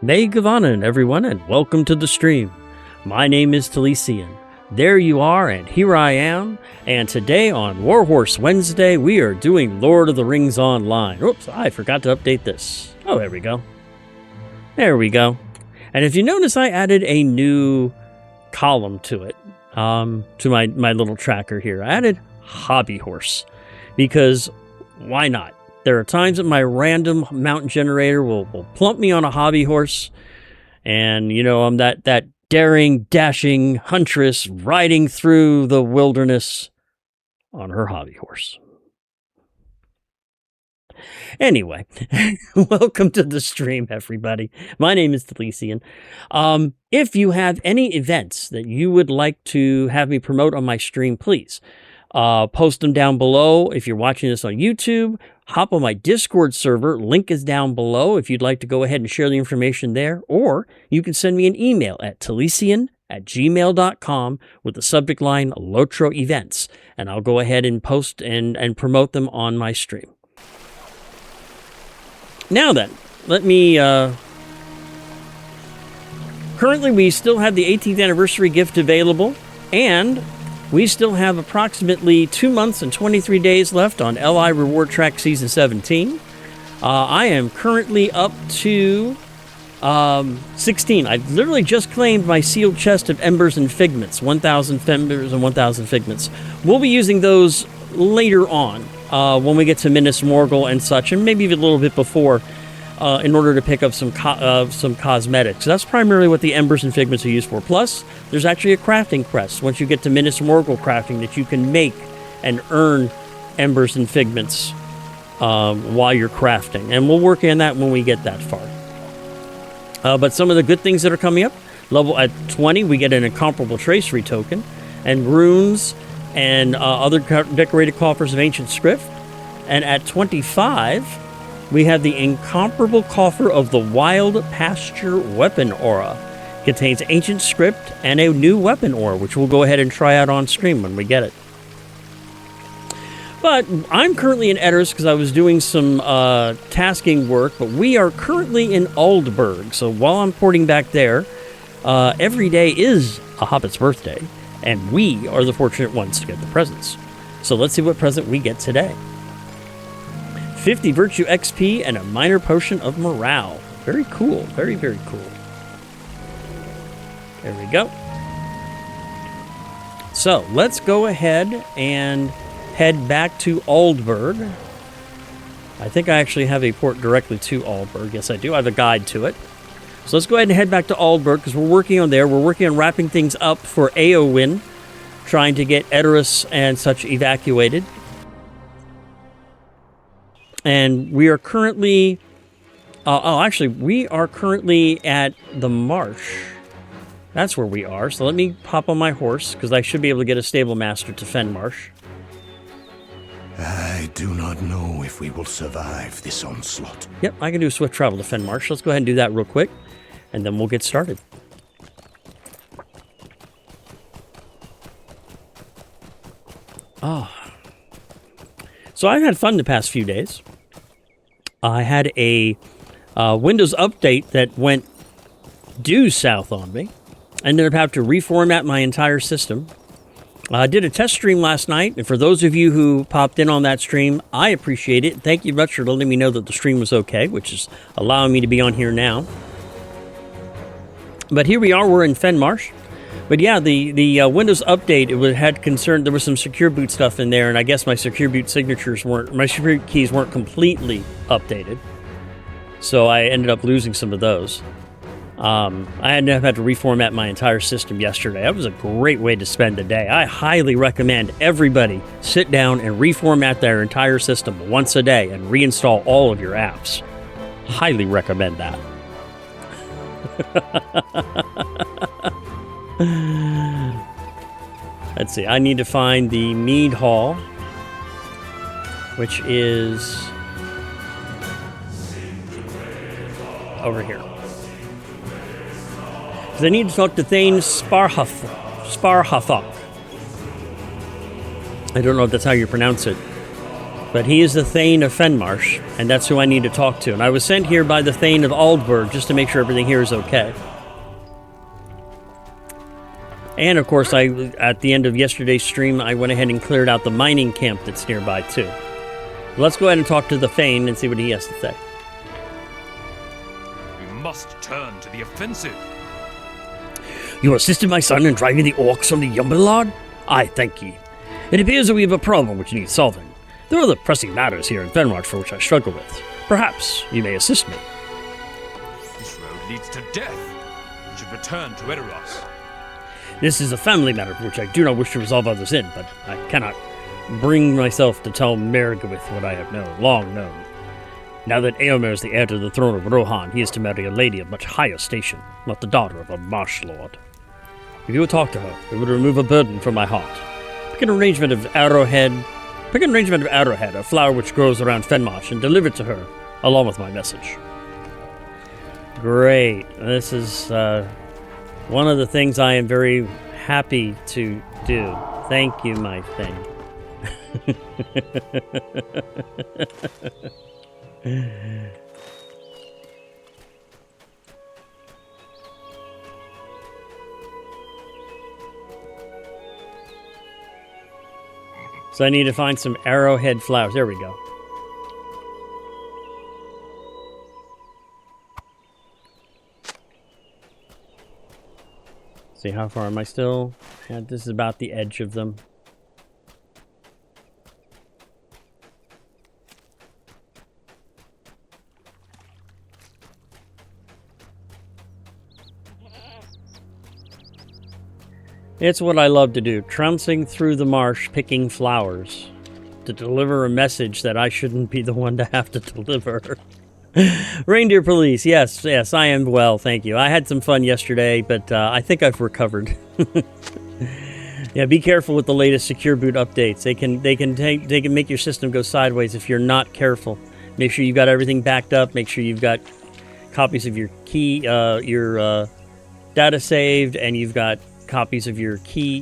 May Gavanan, everyone, and welcome to the stream. My name is Talisian. There you are, and here I am. And today on Warhorse Wednesday, we are doing Lord of the Rings Online. Oops, I forgot to update this. Oh, there we go. There we go. And if you notice, I added a new column to it, to my little tracker here. I added Hobby Horse, because why not? There are times that my random mountain generator will plump me on a hobby horse, and, you know, I'm that daring, dashing huntress riding through the wilderness on her hobby horse. Anyway, welcome to the stream, everybody. My name is Talisian. If you have any events that you would like to have me promote on my stream, please post them down below. If you're watching this on YouTube, hop on my Discord server. Link is down below if you'd like to go ahead and share the information there. Or you can send me an email at talisian@gmail.com with the subject line LOTRO events, and I'll go ahead and post and promote them on my stream. Now then, let me... Currently, we still have the 18th anniversary gift available, and we still have approximately 2 months and 23 days left on LI Reward Track Season 17. I am currently up to 16. I've literally just claimed my sealed chest of embers and figments, 1,000 embers and 1,000 figments. We'll be using those later on when we get to Minas Morgul and such, and maybe even a little bit before, in order to pick up some cosmetics. That's primarily what the embers and figments are used for. Plus, there's actually a crafting quest once you get to Minas Morgul crafting that you can make and earn embers and figments while you're crafting. And we'll work on that when we get that far. But some of the good things that are coming up, level at 20, we get an incomparable tracery token, and runes, and other decorated coffers of ancient script. And at 25, we have the incomparable coffer of the Wild Pasture Weapon Aura. Contains ancient script and a new weapon aura, which we'll go ahead and try out on stream when we get it. But I'm currently in Edoras because I was doing some tasking work, but we are currently in Aldburg. So while I'm porting back there, every day is a Hobbit's birthday, and we are the fortunate ones to get the presents. So let's see what present we get today. 50 Virtue XP and a minor potion of morale. Very cool. Very, very cool. There we go. So let's go ahead and head back to Aldburg. I think I actually have a port directly to Aldburg. Yes, I do. I have a guide to it. So let's go ahead and head back to Aldburg because we're working on there. We're working on wrapping things up for Eowyn, trying to get Edoras and such evacuated. And we are currently... we are currently at the marsh. That's where we are. So let me hop on my horse, because I should be able to get a stable master to Fenmarsh. I do not know if we will survive this onslaught. Yep, I can do a swift travel to Fenmarsh. Let's go ahead and do that real quick, and then we'll get started. So I've had fun the past few days. I had a Windows update that went due south on me. I ended up having to reformat my entire system. I did a test stream last night, and for those of you who popped in on that stream, I appreciate it. Thank you much for letting me know that the stream was okay, which is allowing me to be on here now. But here we are, we're in Fenmarsh. But yeah, the Windows update, had concern, there was some secure boot stuff in there, and I guess my secure boot my secure keys weren't completely updated. So I ended up losing some of those. I ended up having to reformat my entire system yesterday. That was a great way to spend the day. I highly recommend everybody sit down and reformat their entire system once a day and reinstall all of your apps. Highly recommend that. Let's see, I need to find the Mead Hall, which is over here. Because I need to talk to Thane Sparhathok. I don't know if that's how you pronounce it. But he is the Thane of Fenmarsh, and that's who I need to talk to. And I was sent here by the Thane of Aldburg just to make sure everything here is okay. And of course, at the end of yesterday's stream, I went ahead and cleared out the mining camp that's nearby too. Let's go ahead and talk to the Thane and see what he has to say. We must turn to the offensive. You assisted my son in driving the orcs from the Yumberlard? I thank ye. It appears that we have a problem which needs solving. There are other pressing matters here in Fenmarch for which I struggle with. Perhaps you may assist me. This road leads to death. We should return to Edoras. This is a family matter for which I do not wish to resolve others in, but I cannot bring myself to tell Merigwith what I have long known. Now that Eomer is the heir to the throne of Rohan, he is to marry a lady of much higher station, not the daughter of a marsh lord. If you would talk to her, it would remove a burden from my heart. Pick an arrangement of arrowhead, a flower which grows around Fenmarsh, and deliver it to her, along with my message. Great. This is one of the things I am very happy to do. Thank you, my thing. So I need to find some arrowhead flowers. There we go. See, how far am I still? Yeah, this is about the edge of them. It's what I love to do, trouncing through the marsh, picking flowers, to deliver a message that I shouldn't be the one to have to deliver. Reindeer police, yes, I am well, thank you. I had some fun yesterday, but I think I've recovered. Yeah, be careful with the latest secure boot updates. They can make your system go sideways if you're not careful. Make sure you've got everything backed up. Make sure you've got copies of your key, your data saved, and you've got copies of your key,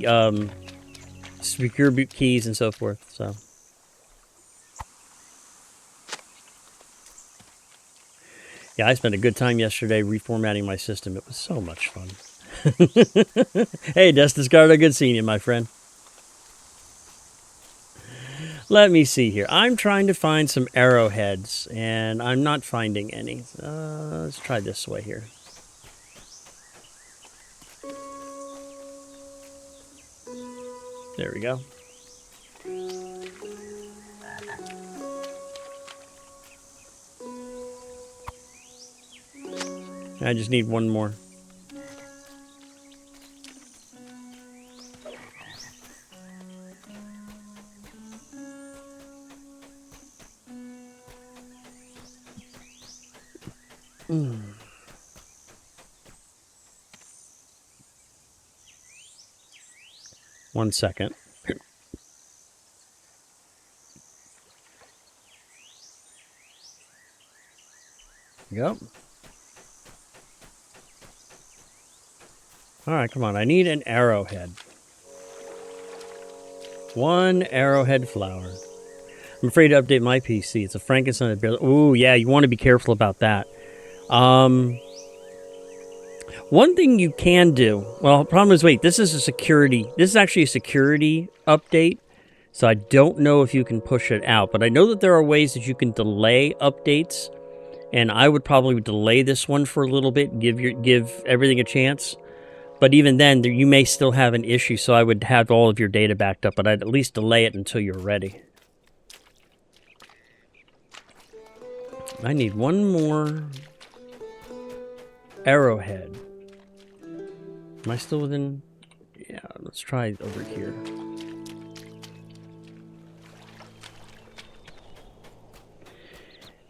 secure boot keys and so forth. So, yeah, I spent a good time yesterday reformatting my system. It was so much fun. Hey, Destiscardo, good seeing you, my friend. Let me see here. I'm trying to find some arrowheads, and I'm not finding any. Let's try this way here. There we go. I just need one more. One second. Yep. Alright, come on. I need an arrowhead. One arrowhead flower. I'm afraid to update my PC. It's a Frankenstein. Ooh, yeah, you want to be careful about that. One thing you can do... Well, the problem is, wait, this is actually a security update. So I don't know if you can push it out. But I know that there are ways that you can delay updates. And I would probably delay this one for a little bit, give everything a chance. But even then, you may still have an issue, so I would have all of your data backed up, but I'd at least delay it until you're ready. I need one more arrowhead. Am I still within? Yeah, let's try over here.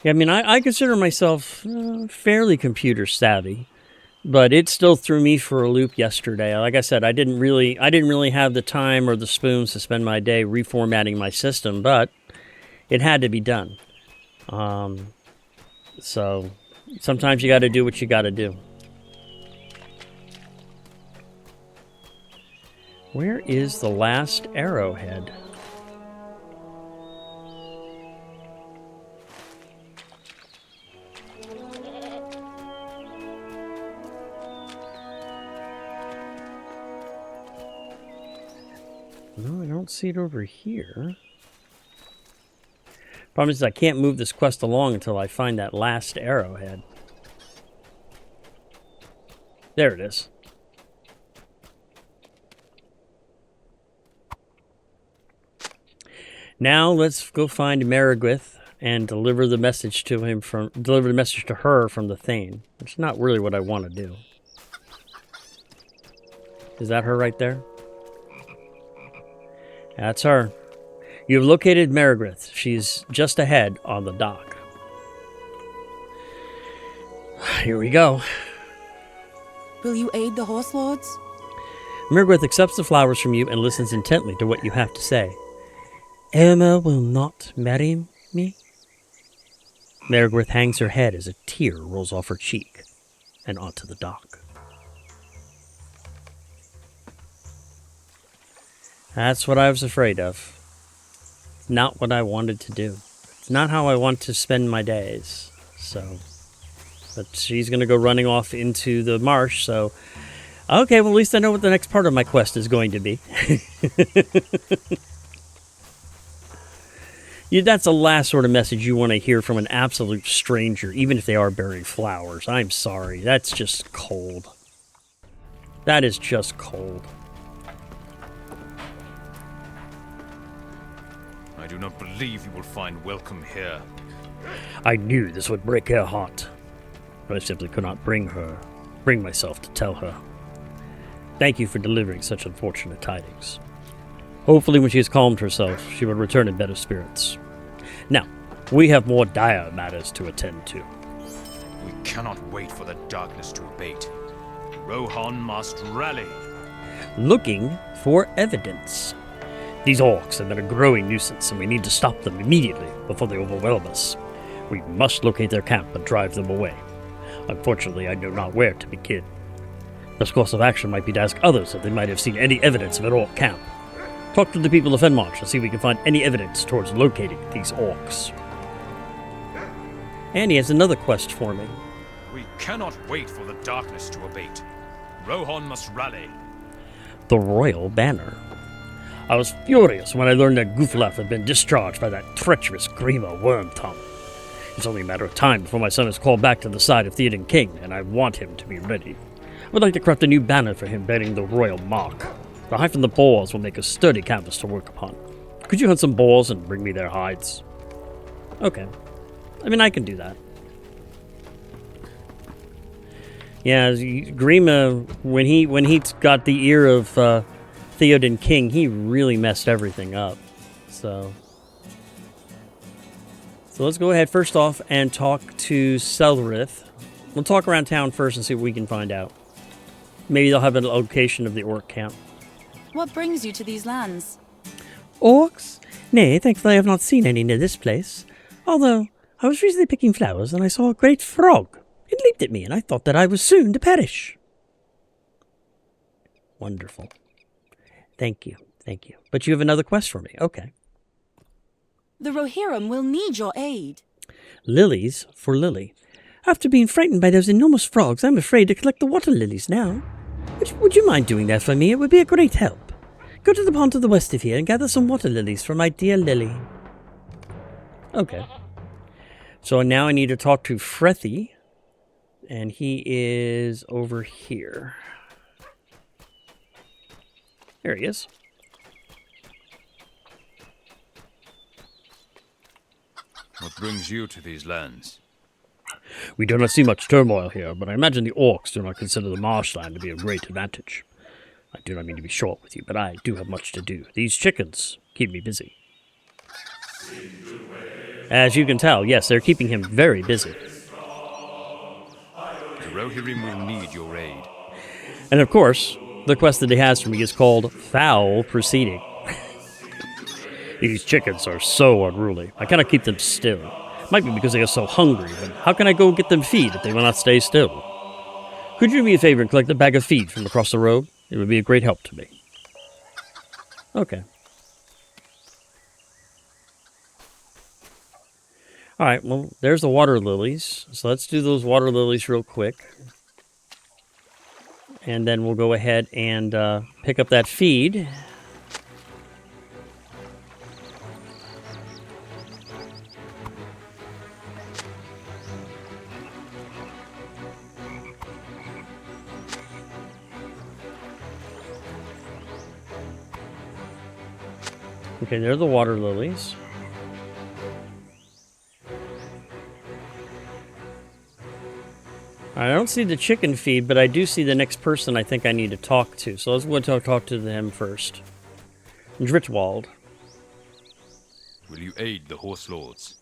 Yeah, I mean, I consider myself fairly computer savvy, but it still threw me for a loop yesterday. Like I said, I didn't really have the time or the spoons to spend my day reformatting my system, but it had to be done. So sometimes you got to do what you got to do. Where is the last arrowhead? don't see it over here. Problem is I can't move this quest along until I find that last arrowhead. There it is. Now let's go find Marigwith and deliver the message to her from the Thane. Which is not really what I want to do. Is that her right there? That's her. You've located Marigwith. She's just ahead on the dock. Here we go. Will you aid the horse lords? Marigwith accepts the flowers from you and listens intently to what you have to say. Emma will not marry me? Marigwith hangs her head as a tear rolls off her cheek and onto the dock. That's what I was afraid of. Not what I wanted to do. It's not how I want to spend my days. So, but she's going to go running off into the marsh, so... Okay, well, at least I know what the next part of my quest is going to be. That's the last sort of message you want to hear from an absolute stranger, even if they are bearing flowers. I'm sorry. That's just cold. That is just cold. I do not believe you will find welcome here. I knew this would break her heart, but I simply could not bring myself to tell her. Thank you for delivering such unfortunate tidings. Hopefully when she has calmed herself, she will return in better spirits. Now, we have more dire matters to attend to. We cannot wait for the darkness to abate. Rohan must rally. Looking for evidence. These orcs have been a growing nuisance, and we need to stop them immediately before they overwhelm us. We must locate their camp and drive them away. Unfortunately, I know not where to begin. Best course of action might be to ask others if they might have seen any evidence of an orc camp. Talk to the people of Fenmarsh and see if we can find any evidence towards locating these orcs. And he has another quest for me. We cannot wait for the darkness to abate. Rohan must rally. The Royal Banner. I was furious when I learned that Guthlaf had been discharged by that treacherous Grima Wormtongue. It's only a matter of time before my son is called back to the side of Theoden King, and I want him to be ready. I would like to craft a new banner for him bearing the royal mark. The hide from the boars will make a sturdy canvas to work upon. Could you hunt some boars and bring me their hides? Okay. I mean, I can do that. Yeah, Grima, when he got the ear of Theoden King, he really messed everything up. So let's go ahead first off and talk to Selrith. We'll talk around town first and see what we can find out. Maybe they'll have a location of the orc camp. What brings you to these lands? Orcs? Nay, thankfully I have not seen any near this place. Although, I was recently picking flowers and I saw a great frog. It leaped at me and I thought that I was soon to perish. Wonderful. Thank you. But you have another quest for me. Okay. The Rohirrim will need your aid. Lilies for Lily. After being frightened by those enormous frogs, I'm afraid to collect the water lilies now. Would you mind doing that for me? It would be a great help. Go to the pond to the west of here and gather some water lilies for my dear Lily. Okay. So now I need to talk to Frethy. And he is over here. There he is. What brings you to these lands? We do not see much turmoil here, but I imagine the orcs do not consider the marshland to be a great advantage. I do not mean to be short with you, but I do have much to do. These chickens keep me busy. As you can tell, yes, they're keeping him very busy. The Rohirrim will need your aid. And of course, the quest that he has for me is called Foul Proceeding. These chickens are so unruly. I cannot keep them still. Might be because they are so hungry, but how can I go get them feed if they will not stay still? Could you do me a favor and collect a bag of feed from across the road? It would be a great help to me. Okay. Alright, well, there's the water lilies. So let's do those water lilies real quick. And then we'll go ahead and pick up that feed. Okay, they're the water lilies. I don't see the chicken feed, but I do see the next person I think I need to talk to. So let's go talk to him first. Dritwald. Will you aid the horse lords?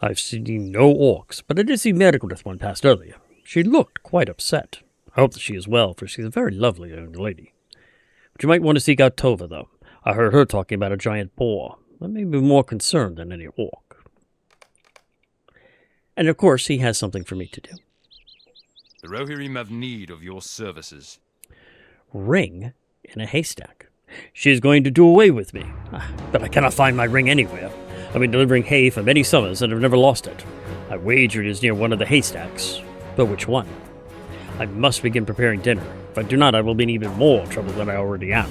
I've seen no orcs, but I did see Meredith one passed earlier. She looked quite upset. I hope that she is well, for she's a very lovely young lady. But you might want to seek out Tova, though. I heard her talking about a giant boar. That may be more concerned than any orc. And of course, he has something for me to do. The Rohirrim have need of your services. Ring in a haystack. She is going to do away with me, but I cannot find my ring anywhere. I've been delivering hay for many summers and have never lost it. I wager it is near one of the haystacks. But which one? I must begin preparing dinner. If I do not, I will be in even more trouble than I already am.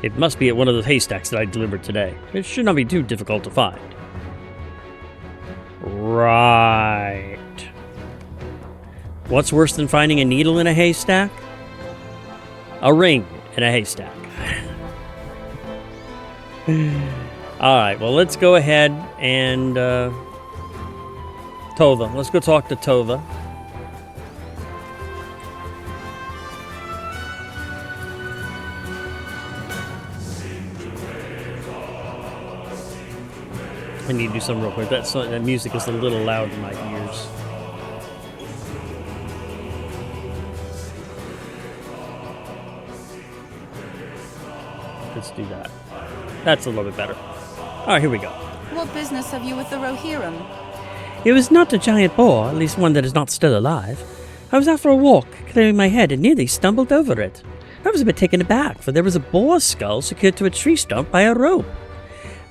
It must be at one of the haystacks that I delivered today. It should not be too difficult to find. Right. What's worse than finding a needle in a haystack? A ring in a haystack. Alright, well, let's go ahead and... Tova. Let's go talk to Tova. I need to do something real quick. That music is a little loud in my ears. Let's do that. That's a little bit better. Alright, here we go. What business have you with the Rohirrim? It was not a giant boar, at least one that is not still alive. I was out for a walk, clearing my head, and nearly stumbled over it. I was a bit taken aback, for there was a boar skull secured to a tree stump by a rope,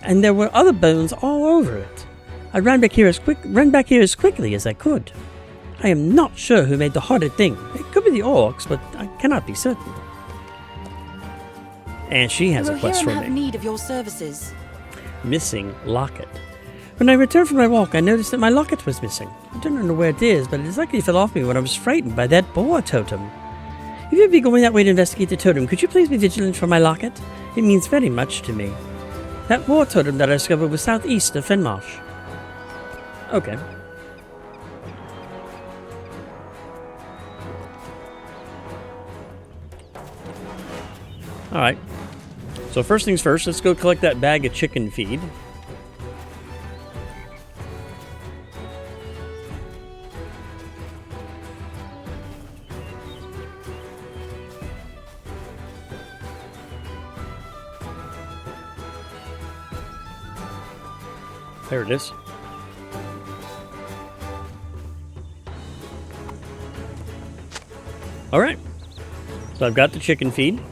and there were other bones all over it. I ran back here as quickly as I could. I am not sure who made the horrid thing. It could be the orcs, but I cannot be certain. And she has a quest for The Rohirrim have me. need of your services. Missing locket. When I returned from my walk, I noticed that my locket was missing. I don't know where it is, but it is likely it fell off me when I was frightened by that boar totem. If you'd be going that way to investigate the totem, could you please be vigilant for my locket? It means very much to me. That boar totem that I discovered was southeast of Fenmarsh. Okay. Alright. So first things first, let's go collect that bag of chicken feed. There it is. Alright. So I've got the chicken feed.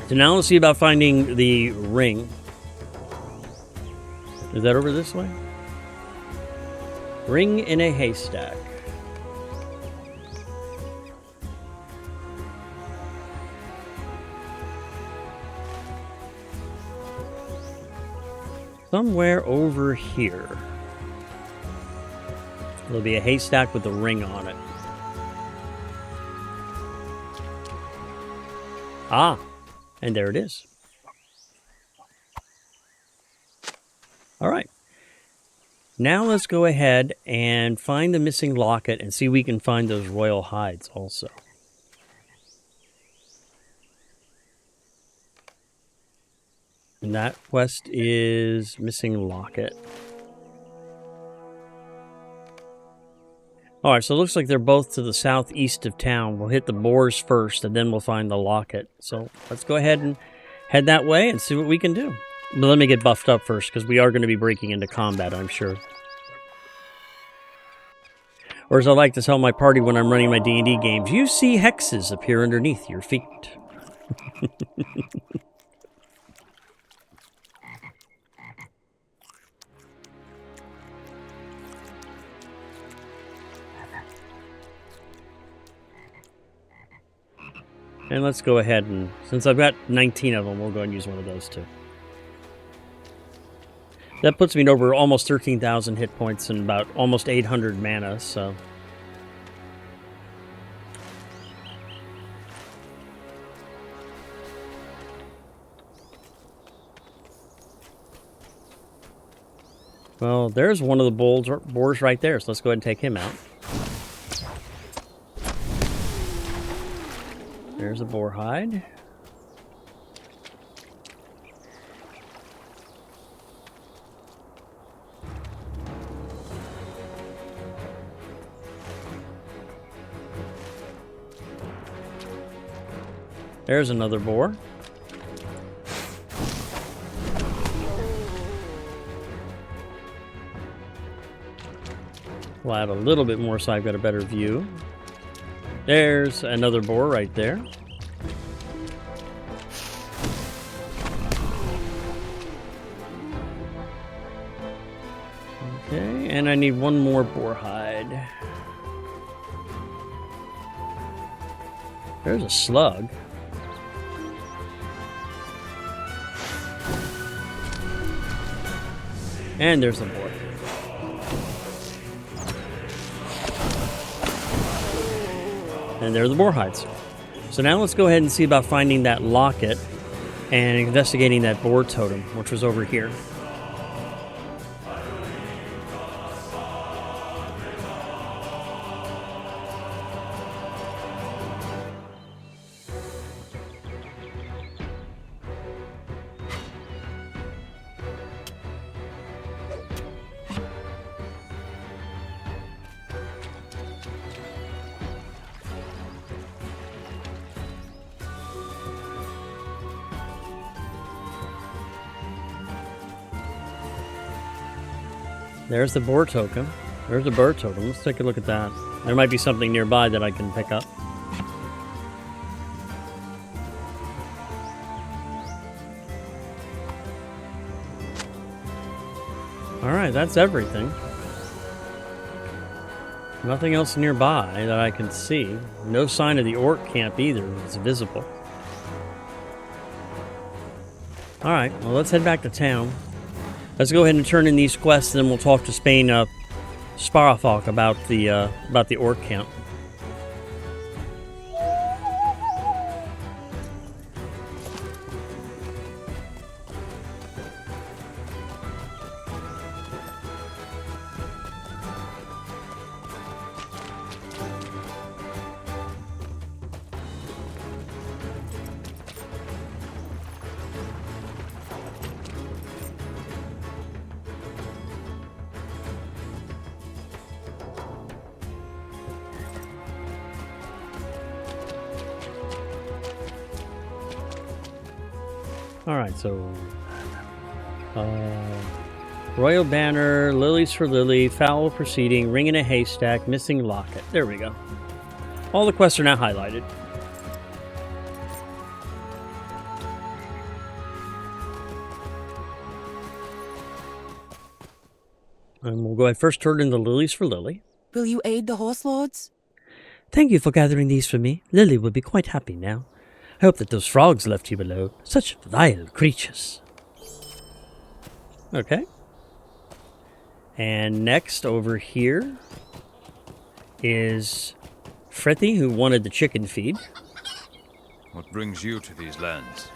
So now let's see about finding the ring. Is that over this way? Ring in a haystack. Somewhere over here. There'll be a haystack with a ring on it. Ah, and there it is. All right. Now let's go ahead and find the missing locket and see if we can find those royal hides also. And that quest is missing locket. Alright, so it looks like they're both to the southeast of town. We'll hit the boars first, and then we'll find the locket. So let's go ahead and head that way and see what we can do. But let me get buffed up first, because we are going to be breaking into combat, I'm sure. Or as I like to tell my party when I'm running my D&D games, you see hexes appear underneath your feet. And let's go ahead and, since I've got 19 of them, we'll go and use one of those too. That puts me at over almost 13,000 hit points and about almost 800 mana, so... Well, there's one of the boars right there, so let's go ahead and take him out. There's a boar hide. There's another boar. We'll add a little bit more so I've got a better view. There's another boar right there. Okay, and I need one more boar hide. There's a slug. And there's a boar. And there are the boar hides. So now let's go ahead and see about finding that locket and investigating that boar totem, which was over here. There's the boar token. There's the bird totem. Let's take a look at that. There might be something nearby that I can pick up. Alright, that's everything. Nothing else nearby that I can see. No sign of the orc camp either. It's visible. Alright, well let's head back to town. Let's go ahead and turn in these quests, and then we'll talk to Spain Sparafalk about the orc camp. Alright, so Royal Banner, Lilies for Lily, Foul Proceeding, Ring in a Haystack, Missing Locket. There we go. All the quests are now highlighted. And we'll go ahead first turn in the Lilies for Lily. Will you aid the horse lords? Thank you for gathering these for me. Lily will be quite happy now. I hope that those frogs left you below. Such vile creatures. Okay. And next over here is Frethy, who wanted the chicken feed. What brings you to these lands?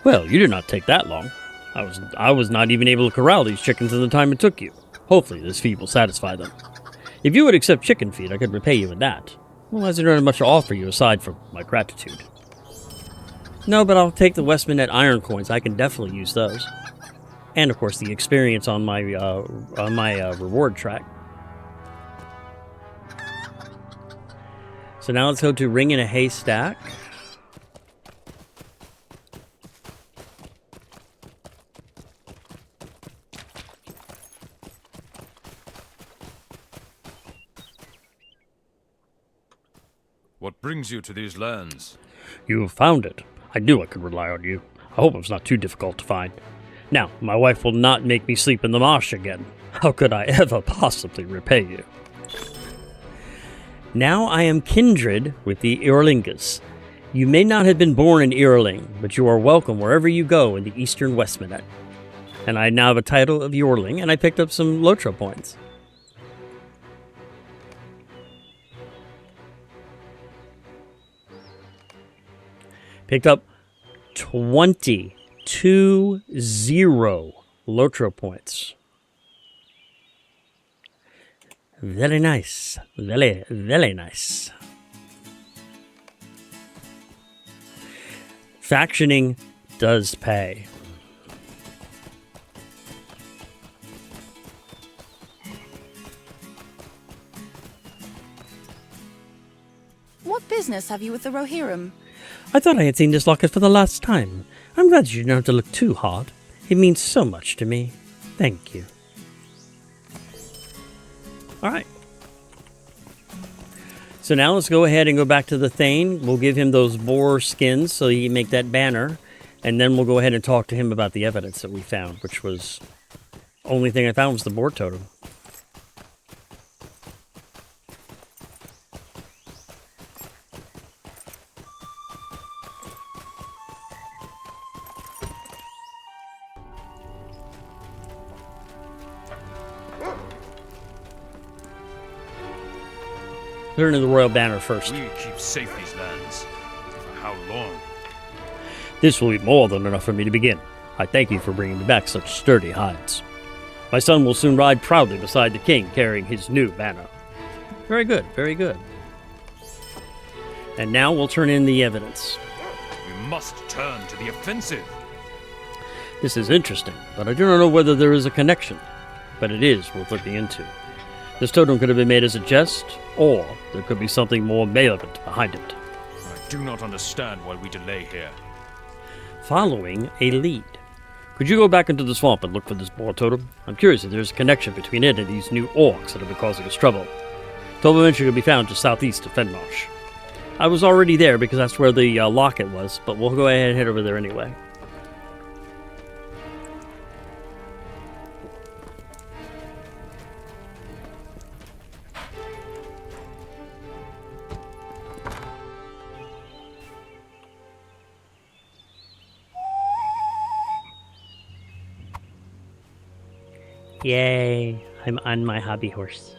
Well, you did not take that long. I was not even able to corral these chickens in the time it took you. Hopefully this feed will satisfy them. If you would accept chicken feed, I could repay you with that. Well, I don't have much to offer you aside from my gratitude. No, but I'll take the Westminette iron coins. I can definitely use those. And, of course, the experience on my reward track. So now let's go to Ring in a Haystack. What brings you to these lands? You have found it. I knew I could rely on you. I hope it's not too difficult to find. Now, my wife will not make me sleep in the marsh again. How could I ever possibly repay you? Now I am kindred with the Eorlingas. You may not have been born an Eorling, but you are welcome wherever you go in the eastern Westminette. And I now have a title of Eorling, and I picked up some LOTRO points. Picked up 20 LOTRO points. Very nice. Very, very nice. Factioning does pay. What business have you with the Rohirrim? I thought I had seen this locket for the last time. I'm glad you didn't have to look too hard. It means so much to me. Thank you. Alright. So now let's go ahead and go back to the Thane. We'll give him those boar skins so he can make that banner. And then we'll go ahead and talk to him about the evidence that we found, which was... only thing I found was the boar totem. Turn to the royal banner first. We keep safe these lands. For how long? This will be more than enough for me to begin. I thank you for bringing me back such sturdy hides. My son will soon ride proudly beside the king, carrying his new banner. Very good, very good. And now we'll turn in the evidence. We must turn to the offensive. This is interesting, but I do not know whether there is a connection. But it is worth looking into. This totem could have been made as a jest, or there could be something more malevolent behind it. I do not understand why we delay here. Following a lead. Could you go back into the swamp and look for this boar totem? I'm curious if there's a connection between it and these new orcs that have been causing us trouble. Totem eventually could be found just southeast of Fenmarsh. I was already there because that's where the locket was, but we'll go ahead and head over there anyway. Yay, I'm on my hobby horse.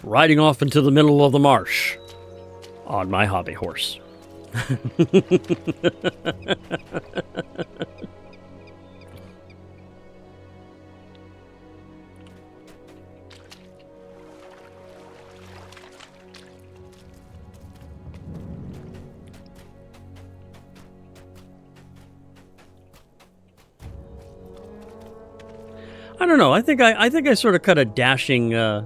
Riding off into the middle of the marsh on my hobby horse. I don't know. I think I sort of cut a dashing. I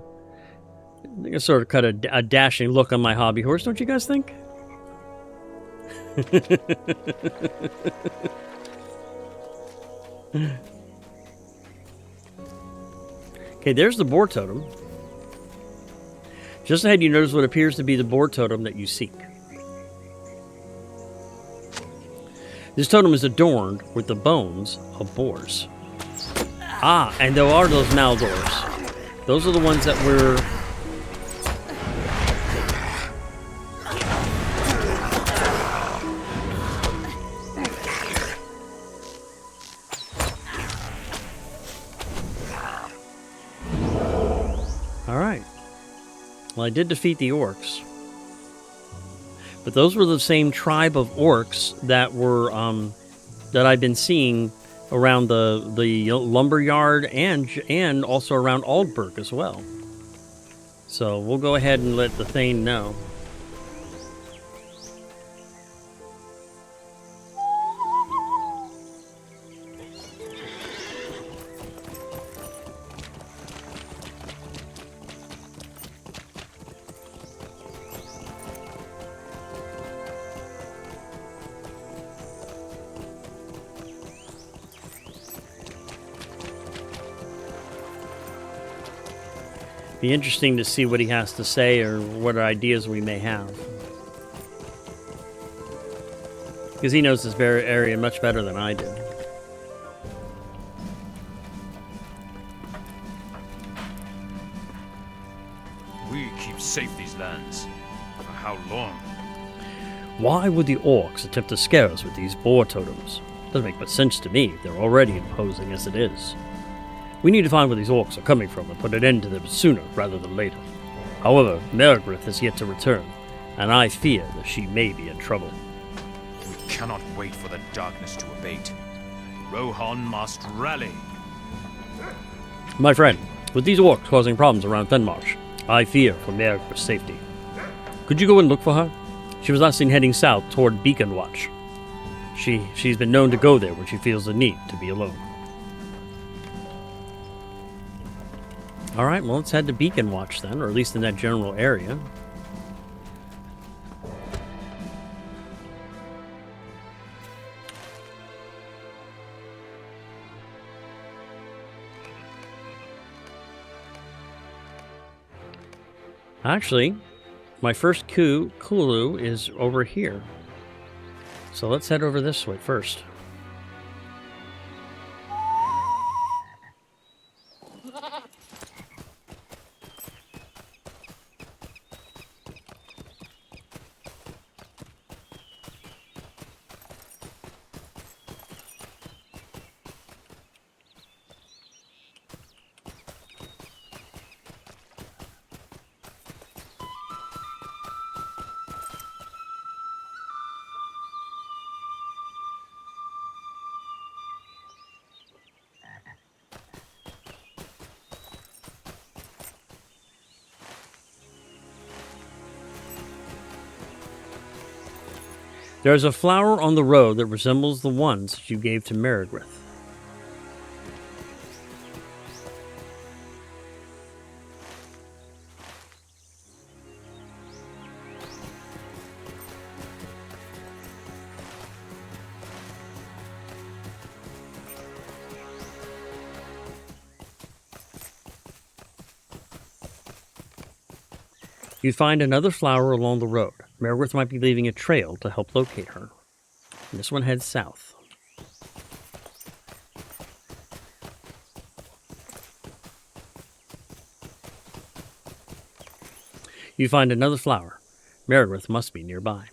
think I sort of cut a dashing look on my hobby horse. Don't you guys think? Okay, there's the boar totem. Just ahead, you notice what appears to be the boar totem that you seek. This totem is adorned with the bones of boars. Ah, and there are those Maldors. Those are the ones that we're... Alright. Well, I did defeat the orcs. But those were the same tribe of orcs that were, that I've been seeing around the lumberyard and also around Aldburg as well. So we'll go ahead and let the Thane know. Be interesting to see what he has to say or what ideas we may have. Because he knows this area much better than I do. We keep safe these lands. For how long? Why would the orcs attempt to scare us with these boar totems? Doesn't make much sense to me. They're already imposing as it is. We need to find where these orcs are coming from and put an end to them sooner rather than later. However, Mergrith has yet to return, and I fear that she may be in trouble. We cannot wait for the darkness to abate. Rohan must rally. My friend, with these orcs causing problems around Fenmarsh, I fear for Merrick's safety. Could you go and look for her? She was last seen heading south toward Beaconwatch. She's been known to go there when she feels the need to be alone. Alright, well, let's head to Beaconwatch then, or at least in that general area. Actually, my first clue is over here. So let's head over this way first. There is a flower on the road that resembles the ones that you gave to Merrigrith. You find another flower along the road. Merrigrith might be leaving a trail to help locate her. And this one heads south. You find another flower. Merrigrith must be nearby.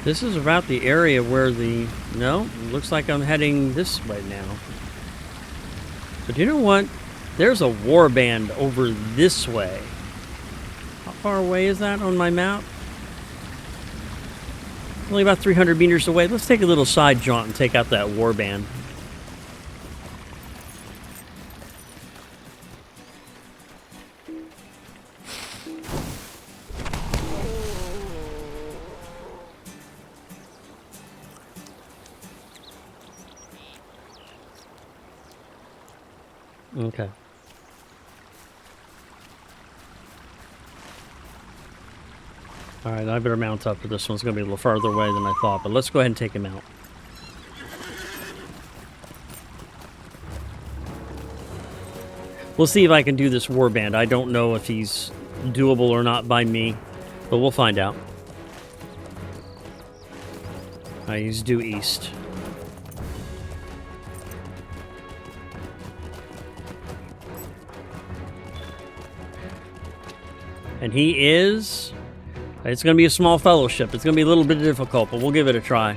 This is about the area where the... No, it looks like I'm heading this way now. But you know what? There's a warband over this way. How far away is that on my map? Only about 300 meters away. Let's take a little side jaunt and take out that warband. Okay. Alright, I better mount up for this one. It's going to be a little farther away than I thought, but let's go ahead and take him out. We'll see if I can do this warband. I don't know if he's doable or not by me, but we'll find out. Alright, he's due east. And he is... It's going to be a small fellowship. It's going to be a little bit difficult, but we'll give it a try.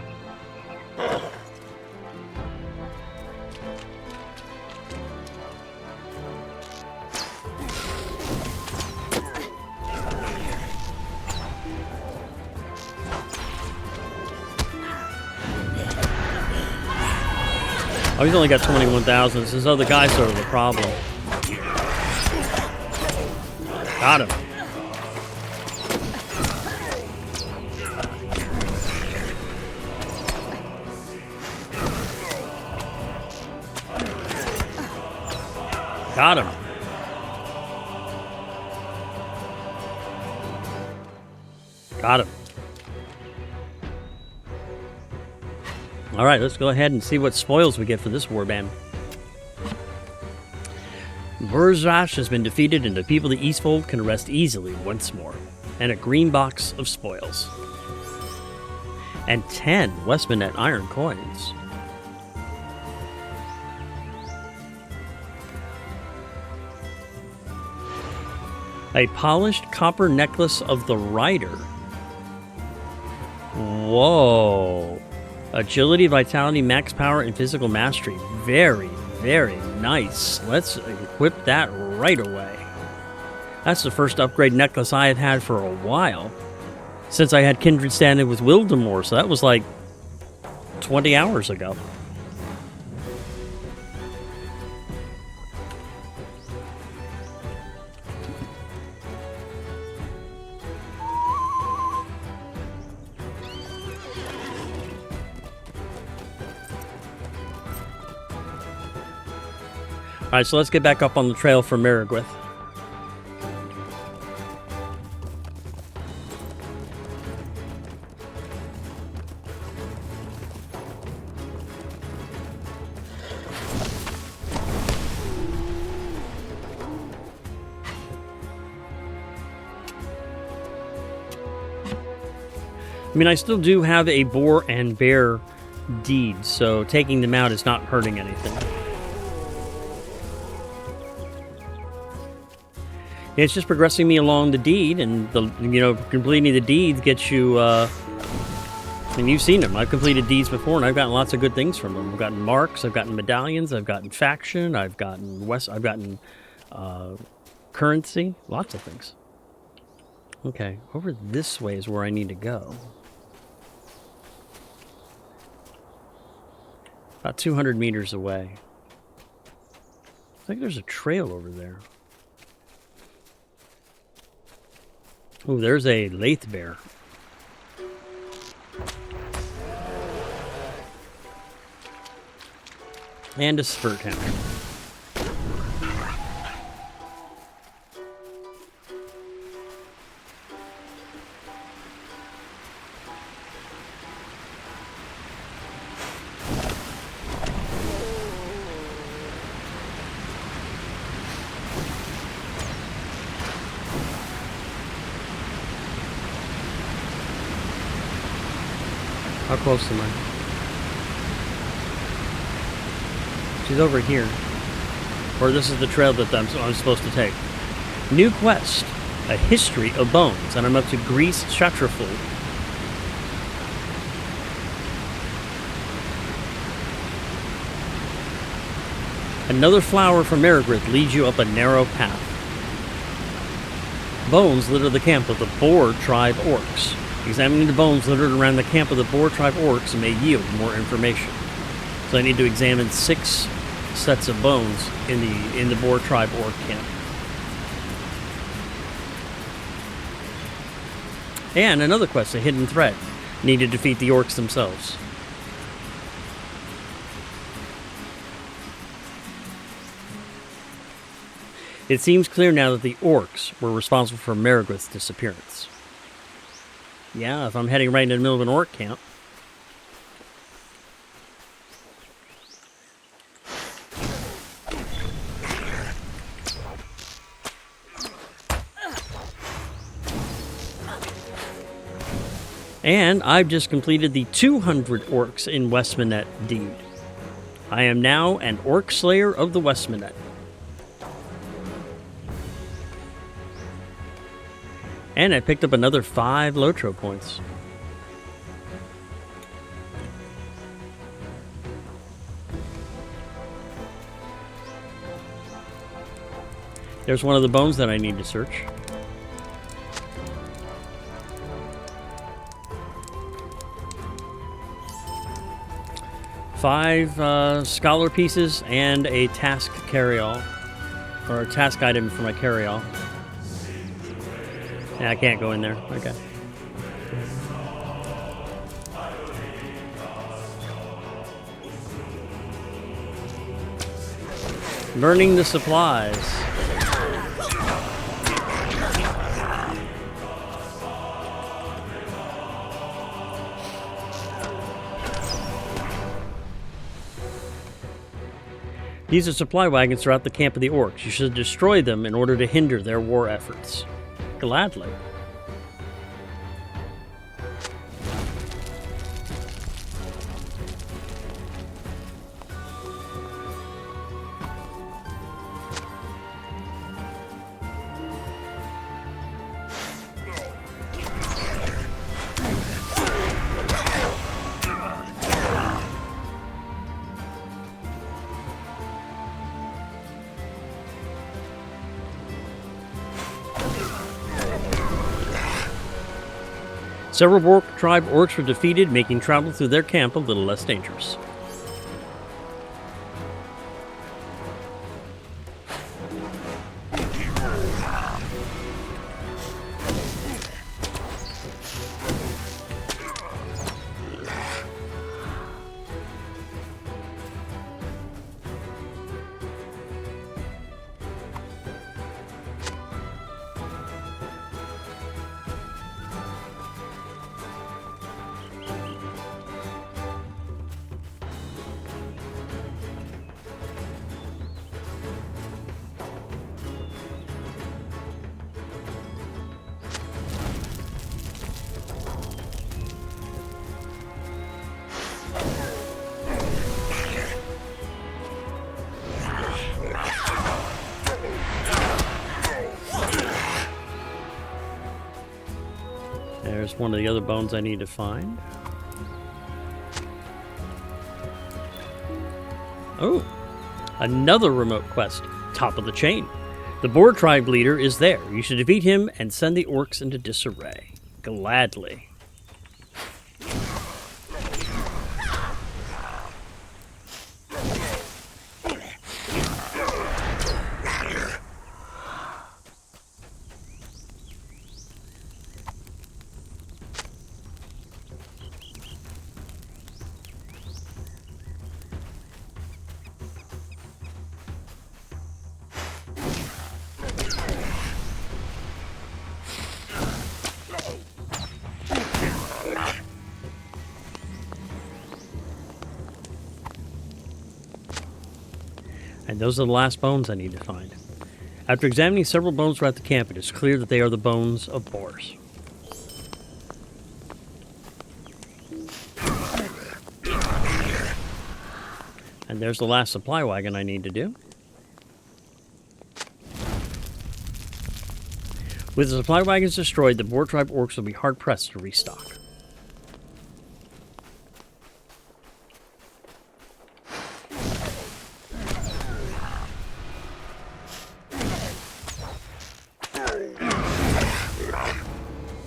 Oh, he's only got 21,000. This other guy's sort of the problem. Got him. Got him. Got him. Alright, let's go ahead and see what spoils we get for this warband. Burzrash has been defeated and the people of the Eastfold can rest easily once more. And a green box of spoils. And 10 Westmanet iron coins. A polished copper necklace of the rider. Whoa. Agility, vitality, max power, and physical mastery. Very, very nice. Let's equip that right away. That's the first upgrade necklace I have had for a while. Since I had Kindred standing with Wildemore, so that was like 20 hours ago. Alright, so let's get back up on the trail for Marigwith. I mean, I still do have a boar and bear deed, so taking them out is not hurting anything. It's just progressing me along the deed, and completing the deeds gets you. And you've seen them. I've completed deeds before, and I've gotten lots of good things from them. I've gotten marks, I've gotten medallions, I've gotten faction, I've gotten currency, lots of things. Okay, over this way is where I need to go. About 200 meters away. I think there's a trail over there. Ooh, there's a Lathe Bear. And a Spurt Hound. How close am I? She's over here. Or this is the trail that I'm supposed to take. New quest. A history of bones. And I'm up to Grease Shatraful. Another flower from Marigwith leads you up a narrow path. Bones litter the camp of the Boar-Tribe Orcs. Examining the bones littered around the camp of the Boar-Tribe Orcs may yield more information. So I need to examine 6 sets of bones in the Boar-Tribe Orc camp. And another quest, a hidden thread. Need to defeat the orcs themselves. It seems clear now that the orcs were responsible for Marigwith's disappearance. Yeah, if I'm heading right into the middle of an orc camp. And I've just completed the 200 orcs in Westmanet deed. I am now an orc slayer of the Westmanet. And I picked up another 5 LOTRO points. There's one of the bones that I need to search. Five scholar pieces and a task carry-all. Or a task item for my carry-all. Yeah, I can't go in there. Okay. Burning the supplies. These are supply wagons throughout the camp of the orcs. You should destroy them in order to hinder their war efforts. Gladly. Several Boar-Tribe Orcs were defeated, making travel through their camp a little less dangerous. There's one of the other bones I need to find. Oh, another remote quest. Top of the chain. The Boar-Tribe leader is there. You should defeat him and send the orcs into disarray. Gladly. And those are the last bones I need to find. After examining several bones throughout the camp, it is clear that they are the bones of boars. And there's the last supply wagon I need to do. With the supply wagons destroyed, the Boar-Tribe Orcs will be hard-pressed to restock.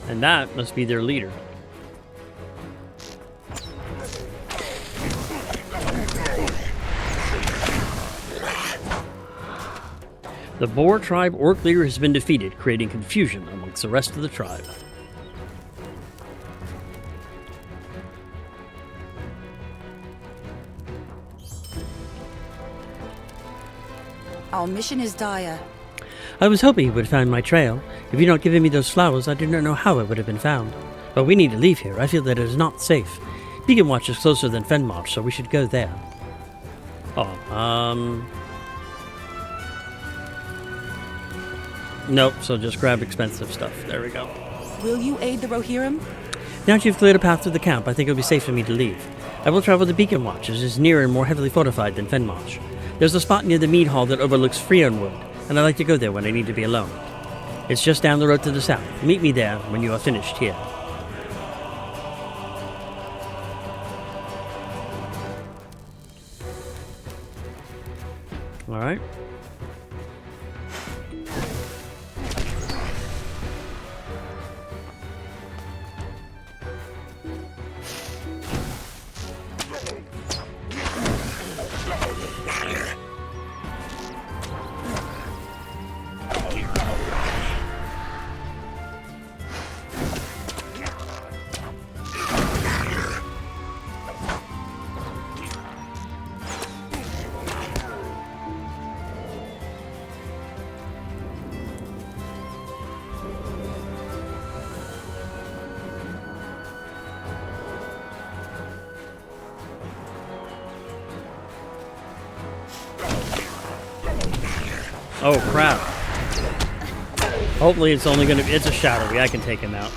And that must be their leader. The Boar-Tribe Orc leader has been defeated, creating confusion amongst the rest of the tribe. Our mission is dire. I was hoping you would find my trail. If you don't given me those flowers, I do not know how it would have been found. But we need to leave here. I feel that it is not safe. Beaconwatch is closer than Fenmarsh, so we should go there. Nope, so just grab expensive stuff. There we go. Will you aid the Rohirrim? Now that you've cleared a path through the camp, I think it will be safe for me to leave. I will travel to Beaconwatch, as it is nearer and more heavily fortified than Fenmarsh. There's a spot near the mead hall that overlooks Freonwood, and I like to go there when I need to be alone. It's just down the road to the south. Meet me there when you are finished here. All right. Oh, crap. Hopefully it's only gonna be... It's a shadowy. I can take him out.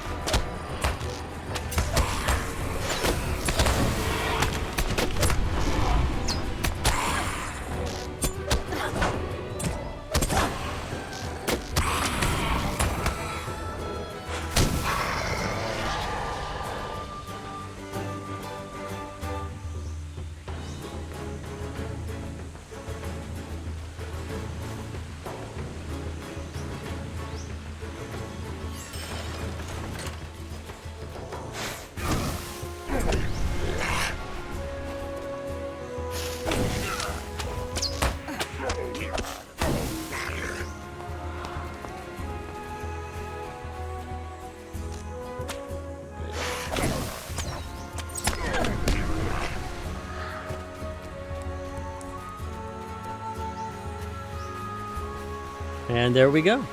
And there we go.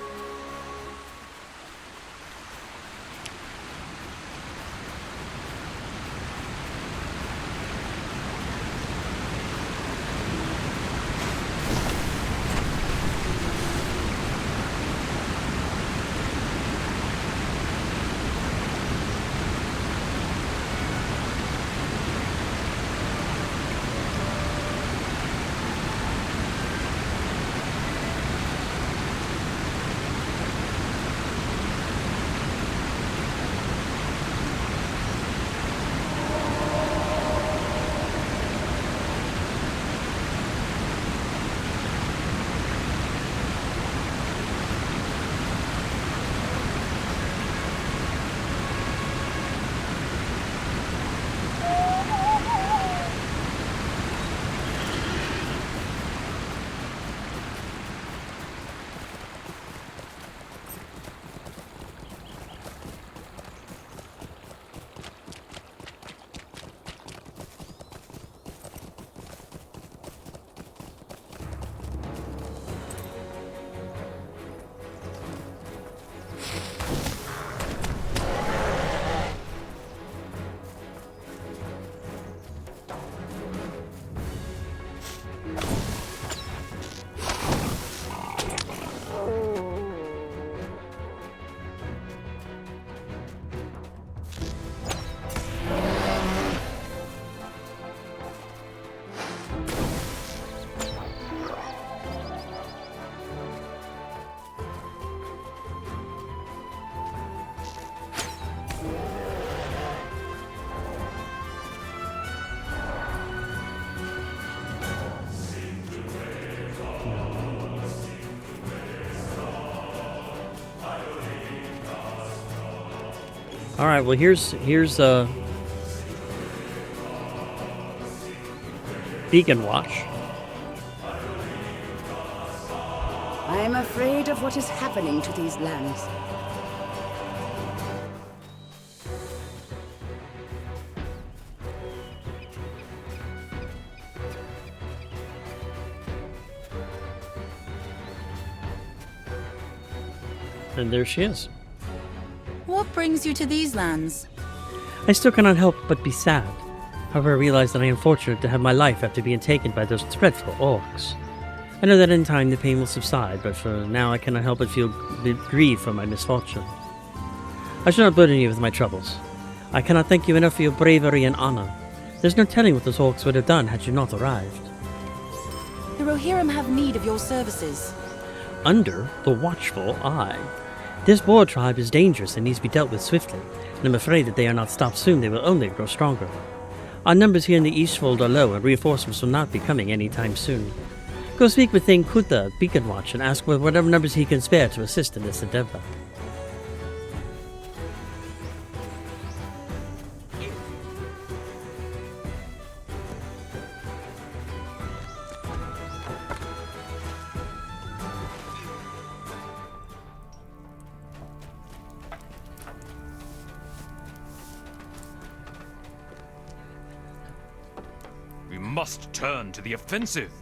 All right, well, here's Beaconwatch. I am afraid of what is happening to these lands. And there she is. What brings you to these lands? I still cannot help but be sad. However, I realize that I am fortunate to have my life after being taken by those dreadful orcs. I know that in time the pain will subside, but for now I cannot help but feel grieved for my misfortune. I shall not burden you with my troubles. I cannot thank you enough for your bravery and honor. There's no telling what those orcs would have done had you not arrived. The Rohirrim have need of your services. Under the watchful eye. This boar tribe is dangerous and needs to be dealt with swiftly, and I'm afraid that they are not stopped soon, they will only grow stronger. Our numbers here in the Eastfold are low, and reinforcements will not be coming anytime soon. Go speak with Thane Kuta at Beaconwatch and ask for whatever numbers he can spare to assist in this endeavor. We must turn to the offensive.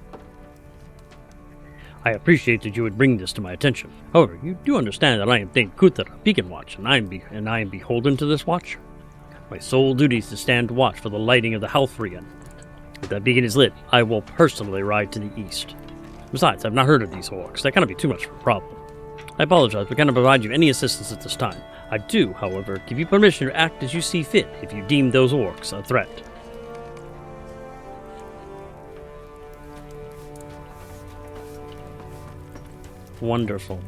I appreciate that you would bring this to my attention. However, you do understand that I am Thane Kuta of Beaconwatch, and I am beholden to this watch. My sole duty is to stand watch for the lighting of the Halfrian. If that beacon is lit, I will personally ride to the east. Besides, I've not heard of these orcs. That cannot be too much of a problem. I apologize, but cannot provide you any assistance at this time. I do, however, give you permission to act as you see fit if you deem those orcs a threat. Wonderful.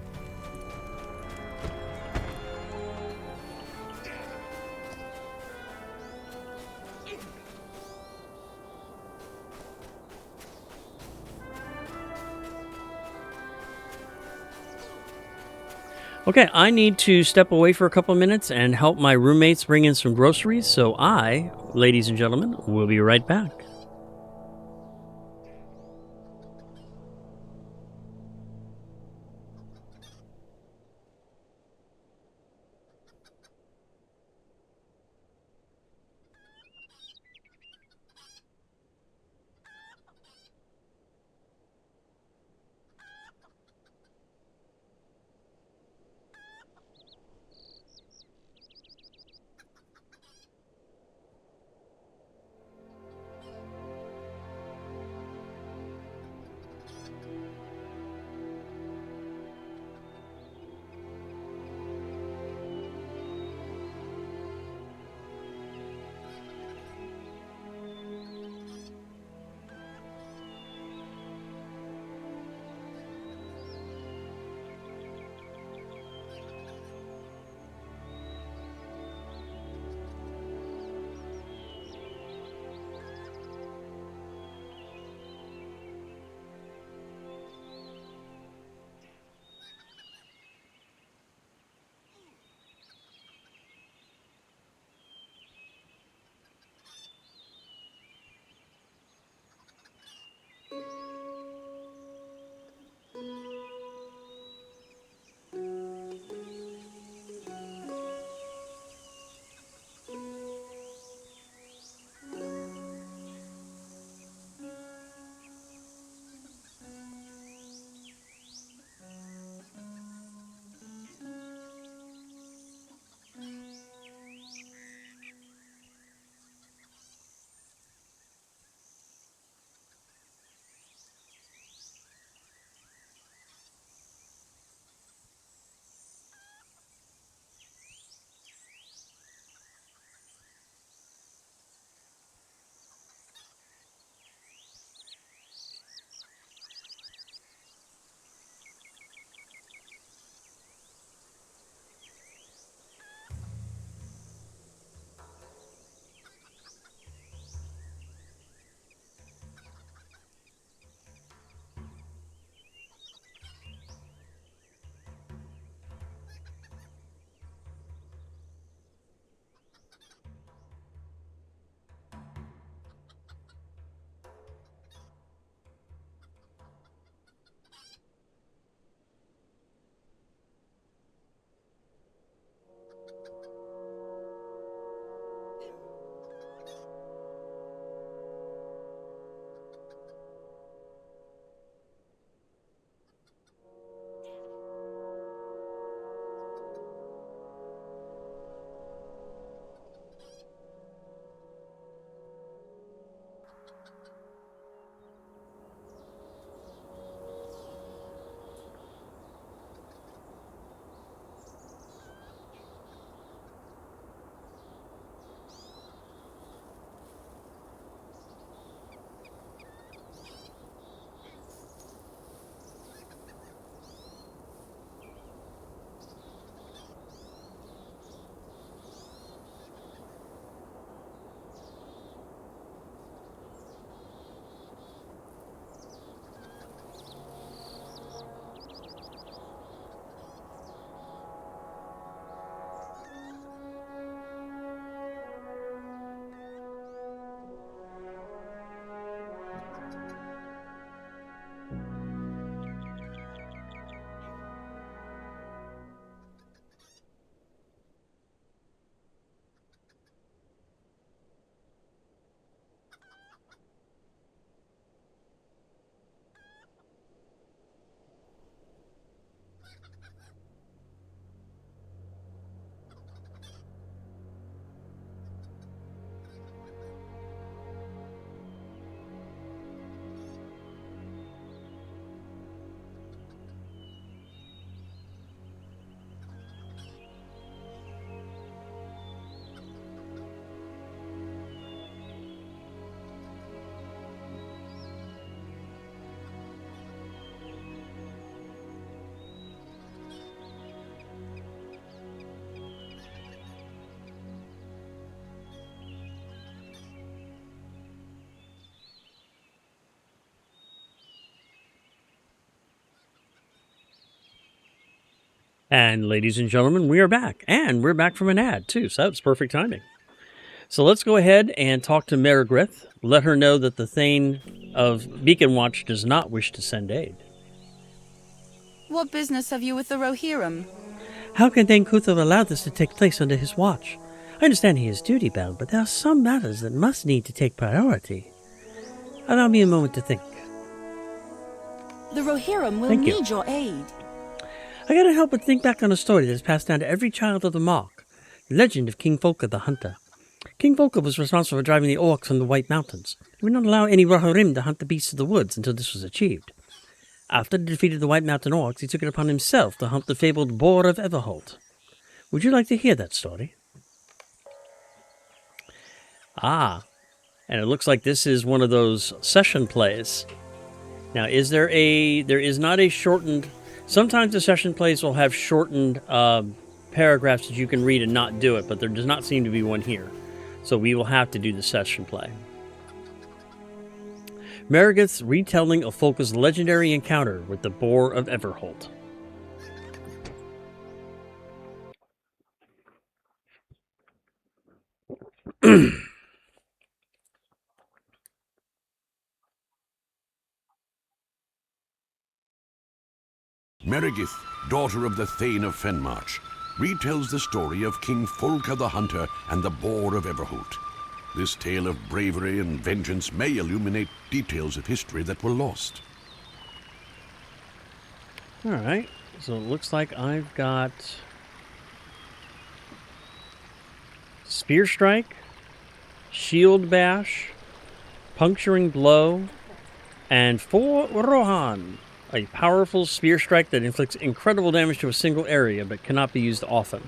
Okay, I need to step away for a couple of minutes and help my roommates bring in some groceries, so I, ladies and gentlemen, will be right back. And ladies and gentlemen, we are back. And we're back from an ad, too, so that's perfect timing. So let's go ahead and talk to Marigryth. Let her know that the Thane of Beaconwatch does not wish to send aid. What business have you with the Rohirrim? How can Thane Kuthel allow this to take place under his watch? I understand he is duty-bound, but there are some matters that must need to take priority. Allow me a moment to think. The Rohirrim will Thank you. need your aid. I cannot help but think back on a story that is passed down to every child of the Mark. The legend of King Folka the Hunter. King Folka was responsible for driving the orcs from the White Mountains. He would not allow any Rohirrim to hunt the beasts of the woods until this was achieved. After he defeated the White Mountain orcs, he took it upon himself to hunt the fabled Boar of Everholt. Would you like to hear that story? Ah, and it looks like this is one of those session plays. Now, there is not a shortened... Sometimes the session plays will have shortened paragraphs that you can read and not do it, but there does not seem to be one here. So we will have to do the session play. Marigryth's retelling of Folka's legendary encounter with the Boar of Everholt. Marigryth, daughter of the Thane of Fenmarch, retells the story of King Folka the Hunter and the Boar of Everholt. This tale of bravery and vengeance may illuminate details of history that were lost. Alright, so it looks like I've got Spear Strike, Shield Bash, Puncturing Blow, and For Rohan, a powerful spear strike that inflicts incredible damage to a single area but cannot be used often.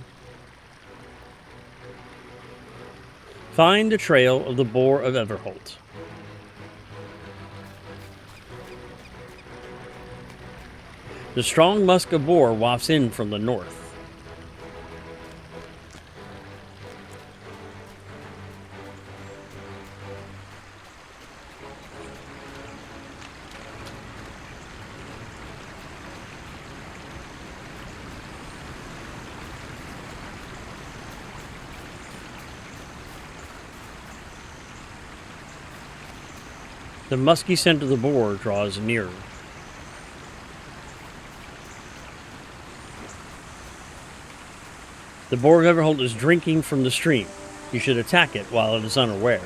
Find the trail of the Boar of Everholt. The strong musk of boar wafts in from the north. The musky scent of the boar draws nearer. The Boar of Everholt is drinking from the stream. You should attack it while it is unaware.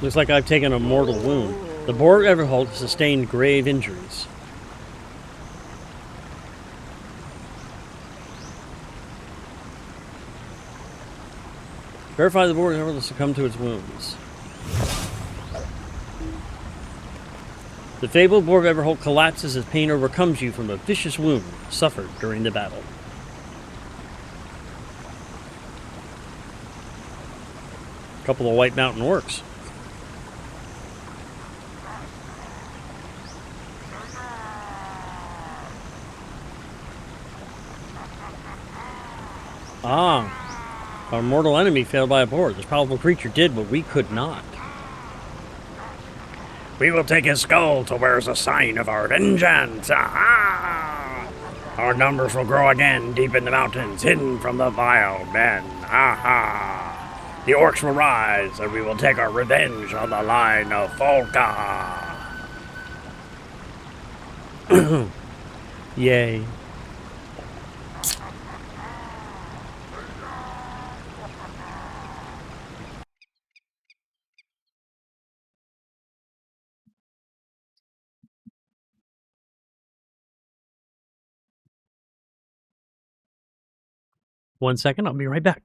Looks like I've taken a mortal wound. The Boar of Everholt has sustained grave injuries. Verify the Boar of Everholt has succumbed to its wounds. The fabled Boar of Everholt collapses as pain overcomes you from a vicious wound suffered during the battle. A couple of White Mountain orcs. Ah, our mortal enemy failed by a boar. This powerful creature did what we could not. We will take his skull to where is a sign of our vengeance. Ah! Our numbers will grow again deep in the mountains, hidden from the vile men. Ah! The orcs will rise, and we will take our revenge on the line of Folka. Yay. One second, I'll be right back.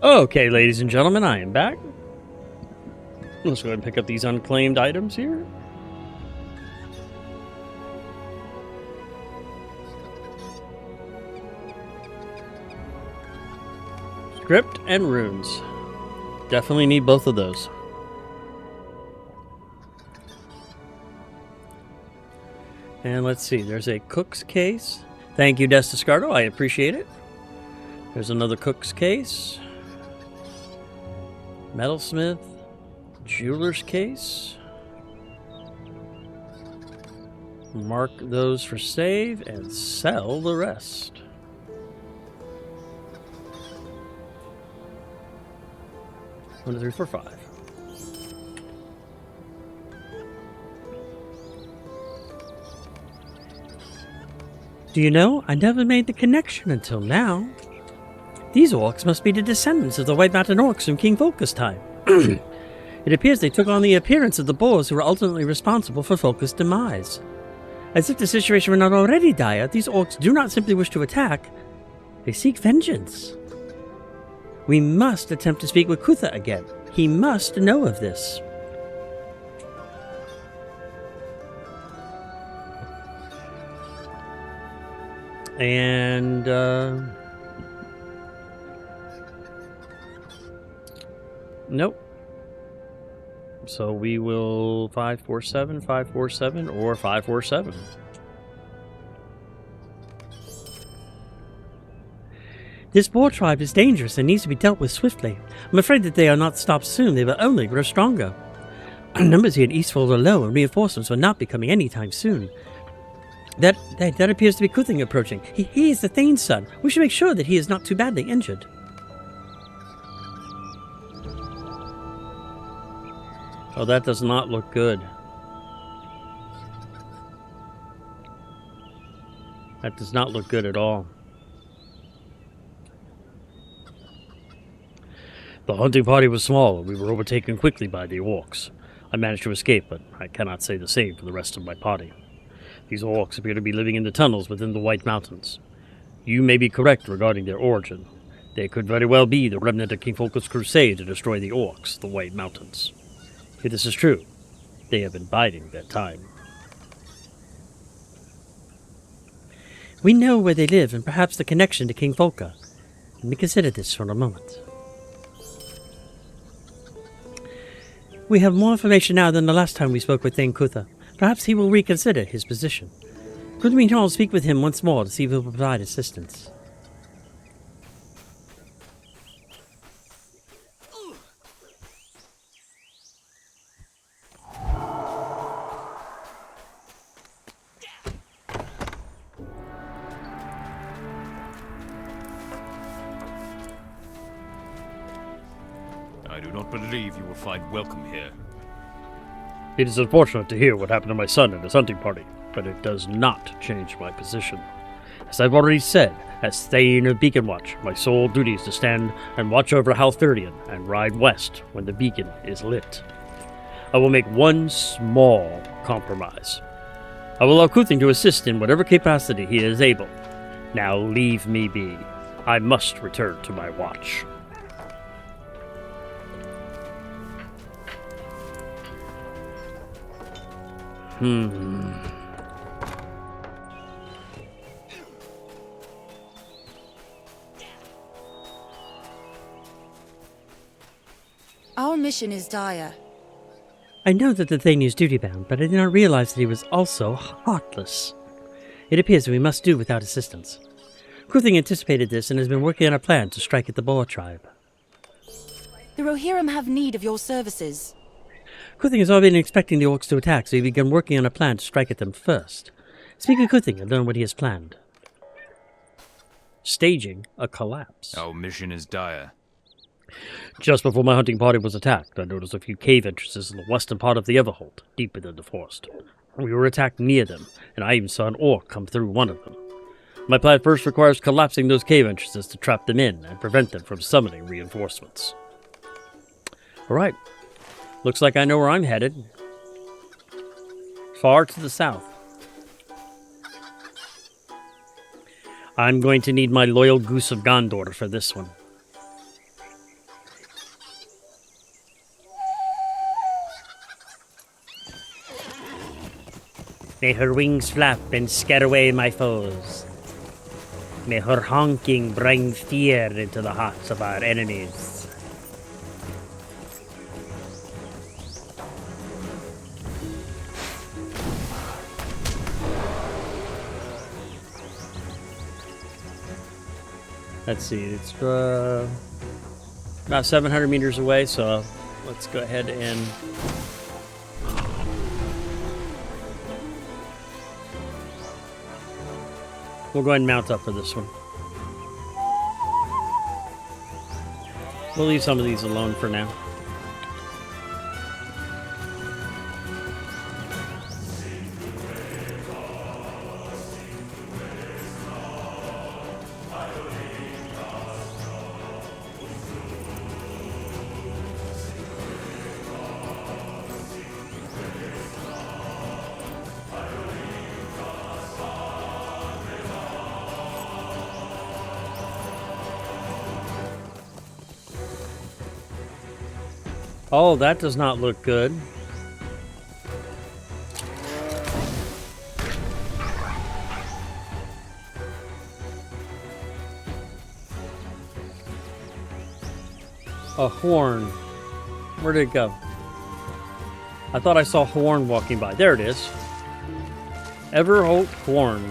Okay, ladies and gentlemen, I am back. Let's go ahead and pick up these unclaimed items here. Script and runes. Definitely need both of those. And let's see, there's a cook's case. Thank you, Destiscardo, I appreciate it. There's another cook's case. Metalsmith. Jeweler's case. Mark those for save and sell the rest. One, two, three, four, five. Do you know, I never made the connection until now. These orcs must be the descendants of the White Mountain Orcs from King Folka's time. It appears they took on the appearance of the boars who were ultimately responsible for Folka's demise. As if the situation were not already dire, these orcs do not simply wish to attack, they seek vengeance. We must attempt to speak with Kutha again. He must know of this. And, nope. So we will 547, 547, or 547. This boar tribe is dangerous and needs to be dealt with swiftly. I'm afraid that they are not stopped soon. They will only grow stronger. Our numbers here in Eastfold are low, and reinforcements will not be coming anytime soon. That appears to be Kuthing approaching. He is the Thane's son. We should make sure that he is not too badly injured. Oh, that does not look good. That does not look good at all. The hunting party was small, and we were overtaken quickly by the orcs. I managed to escape, but I cannot say the same for the rest of my party. These orcs appear to be living in the tunnels within the White Mountains. You may be correct regarding their origin. They could very well be the remnant of King Folka's crusade to destroy the orcs, the White Mountains. If this is true, they have been biding their time. We know where they live and perhaps the connection to King Folka. Let me consider this for a moment. We have more information now than the last time we spoke with Thane Kutha. Perhaps he will reconsider his position. Could we all speak with him once more to see if he will provide assistance? I do not believe you will find welcome here. It is unfortunate to hear what happened to my son and his hunting party, but it does not change my position. As I've already said, as Thane of Beaconwatch, my sole duty is to stand and watch over Halthurian and ride west when the beacon is lit. I will make one small compromise. I will allow Kuthing to assist in whatever capacity he is able. Now leave me be. I must return to my watch. Our mission is dire. I know that the Thane is duty-bound, but I did not realize that he was also heartless. It appears that we must do without assistance. Kuthing anticipated this and has been working on a plan to strike at the Boar-Tribe. The Rohirrim have need of your services. Kuthing has already been expecting the orcs to attack, so he began working on a plan to strike at them first. Speak with Kuthing and learn what he has planned. Staging a collapse. Our mission is dire. Just before my hunting party was attacked, I noticed a few cave entrances in the western part of the Everhold, deep within the forest. We were attacked near them, and I even saw an orc come through one of them. My plan first requires collapsing those cave entrances to trap them in and prevent them from summoning reinforcements. Alright. Looks like I know where I'm headed. Far to the south. I'm going to need my loyal Goose of Gondor for this one. May her wings flap and scare away my foes. May her honking bring fear into the hearts of our enemies. Let's see, it's about 700 meters away, so let's go ahead and... We'll go ahead and mount up for this one. We'll leave some of these alone for now. Oh, that does not look good. A horn. Where did it go? I thought I saw a horn walking by. There it is. Everholt Horn.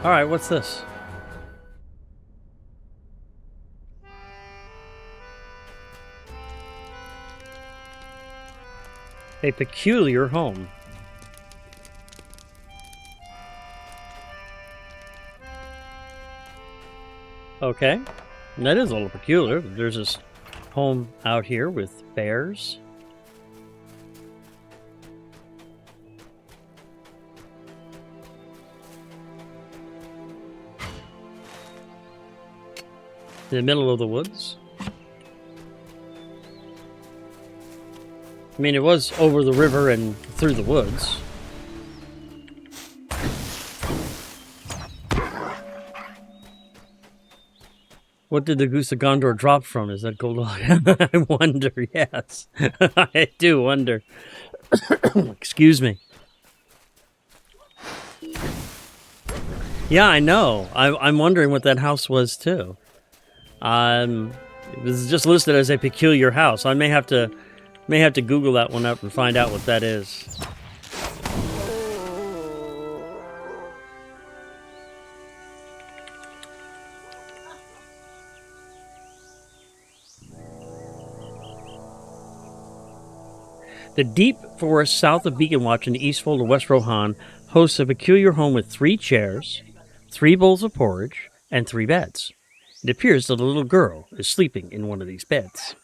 All right, what's this? A peculiar home. Okay, that is a little peculiar. There's this home out here with bears. In the middle of the woods. I mean, it was over the river and through the woods. What did the Goose of Gondor drop from? Is that gold? I wonder, yes. I do wonder. Excuse me. Yeah, I know. I'm wondering what that house was, too. It was just listed as a peculiar house. I may have to Google that one up and find out what that is. The deep forest south of Beaconwatch in the east fold of West Rohan hosts a peculiar home with 3 chairs, 3 bowls of porridge, and 3 beds. It appears that a little girl is sleeping in one of these beds.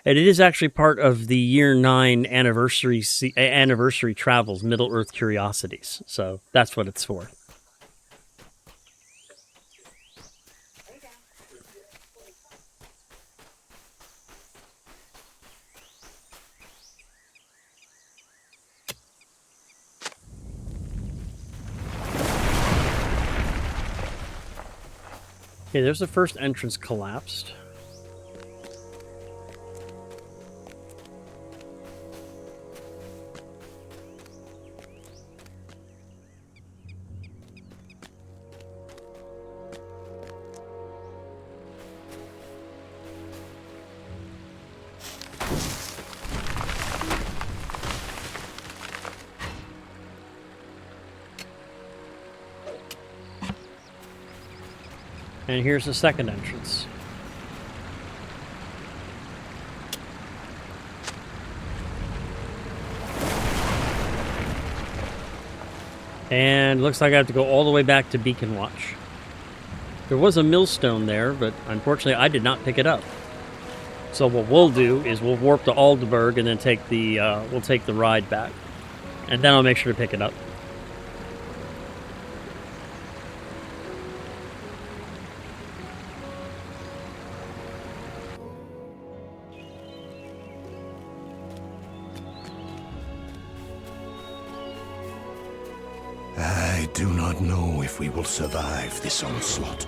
And it is actually part of the Year 9 anniversary travels, Middle-earth Curiosities. So that's what it's for. Okay, there's the first entrance collapsed. And here's the second entrance. And looks like I have to go all the way back to Beaconwatch. There was a millstone there, but unfortunately I did not pick it up. So what we'll do is we'll warp to Aldeburgh and then take the we'll take the ride back. And then I'll make sure to pick it up. do not know if we will survive this onslaught.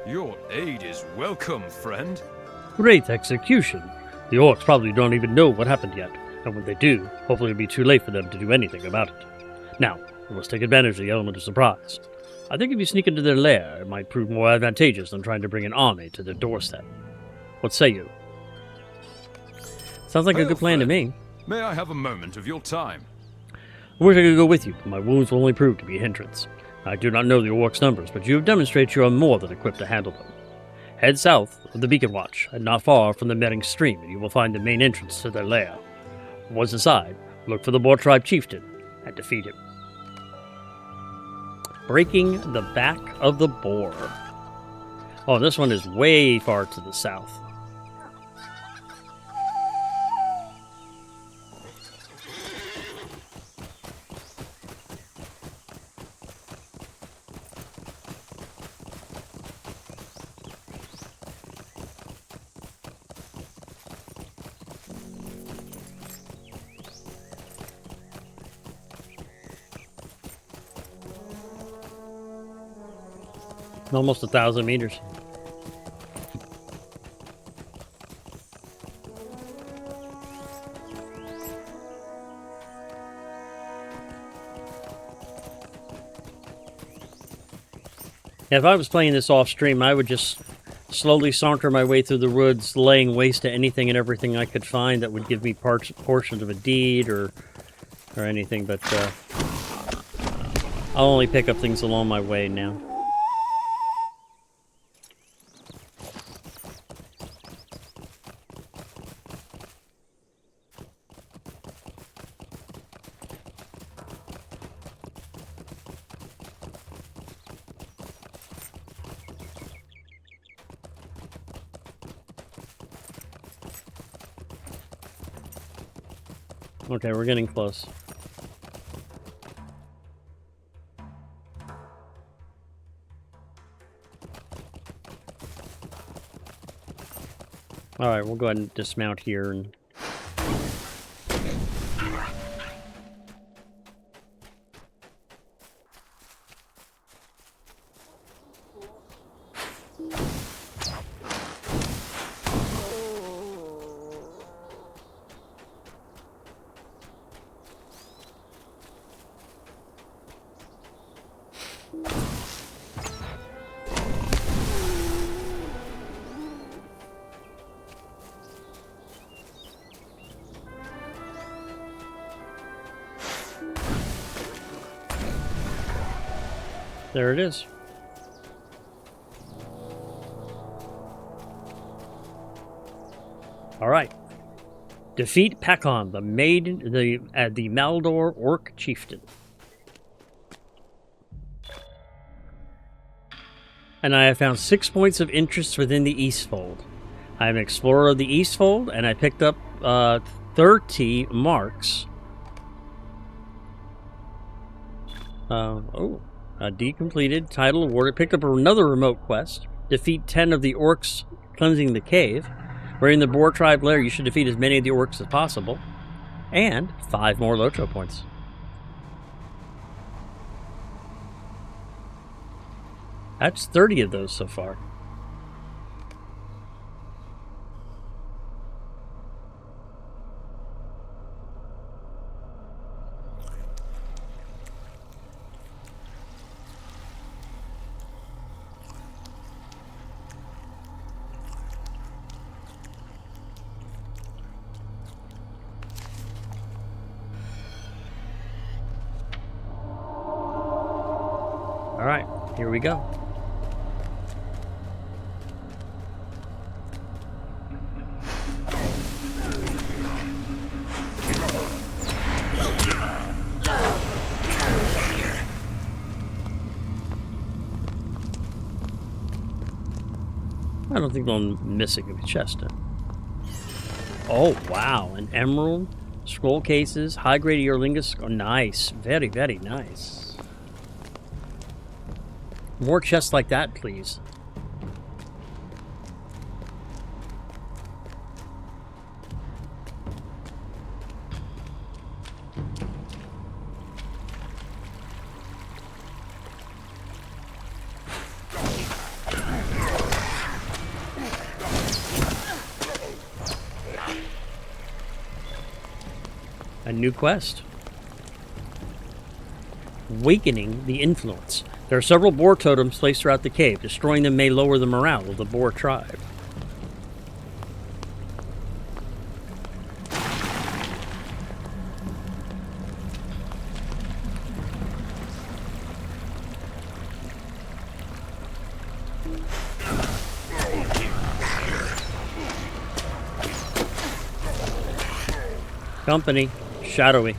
Your aid is welcome, friend. Great execution. The orcs probably don't even know what happened yet, and when they do, hopefully it'll be too late for them to do anything about it. Now, we must take advantage of the element of surprise. I think if you sneak into their lair, it might prove more advantageous than trying to bring an army to their doorstep. What say you? Sounds like a good plan to me. May I have a moment of your time? I wish I could go with you, but my wounds will only prove to be a hindrance. I do not know the orcs' numbers, but you have demonstrated you are more than equipped to handle them. Head south of the Beaconwatch, and not far from the Medding Stream, and you will find the main entrance to their lair. Once inside, look for the Boar-Tribe chieftain and defeat him. Breaking the back of the boar. Oh, this one is way far to the south. Almost 1,000 meters. If I was playing this off stream, I would just slowly saunter my way through the woods, laying waste to anything and everything I could find that would give me portions of a deed or anything, but I'll only pick up things along my way now. Okay, we're getting close. Alright, we'll go ahead and dismount here and... There it is. All right. Defeat Pakon, the Maldor Orc chieftain. And I have found 6 points of interest within the Eastfold. I am an explorer of the Eastfold, and I picked up 30 marks. D completed. Title awarded. Picked up another remote quest. Defeat 10 of the orcs cleansing the cave. Where in the Boar-Tribe lair, you should defeat as many of the orcs as possible. And 5 more LOTRO points. That's 30 of those so far. All right, here we go. I don't think I'm missing a chest. Oh, wow. An emerald, scroll cases, high-grade earlingus. Oh, nice. Very, very nice. More chests like that, please. A new quest. Awakening the Influence. There are several boar totems placed throughout the cave. Destroying them may lower the morale of the boar tribe. Company. Shadowy.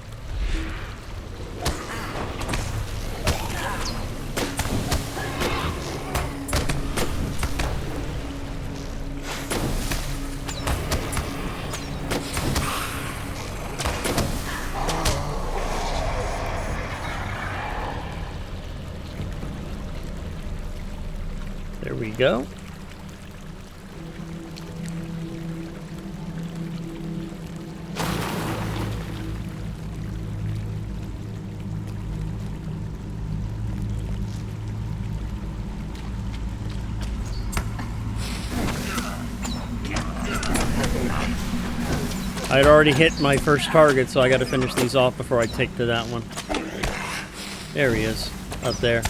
There we go. I'd already hit my first target, so I got to finish these off before I take to that one. There he is, up there.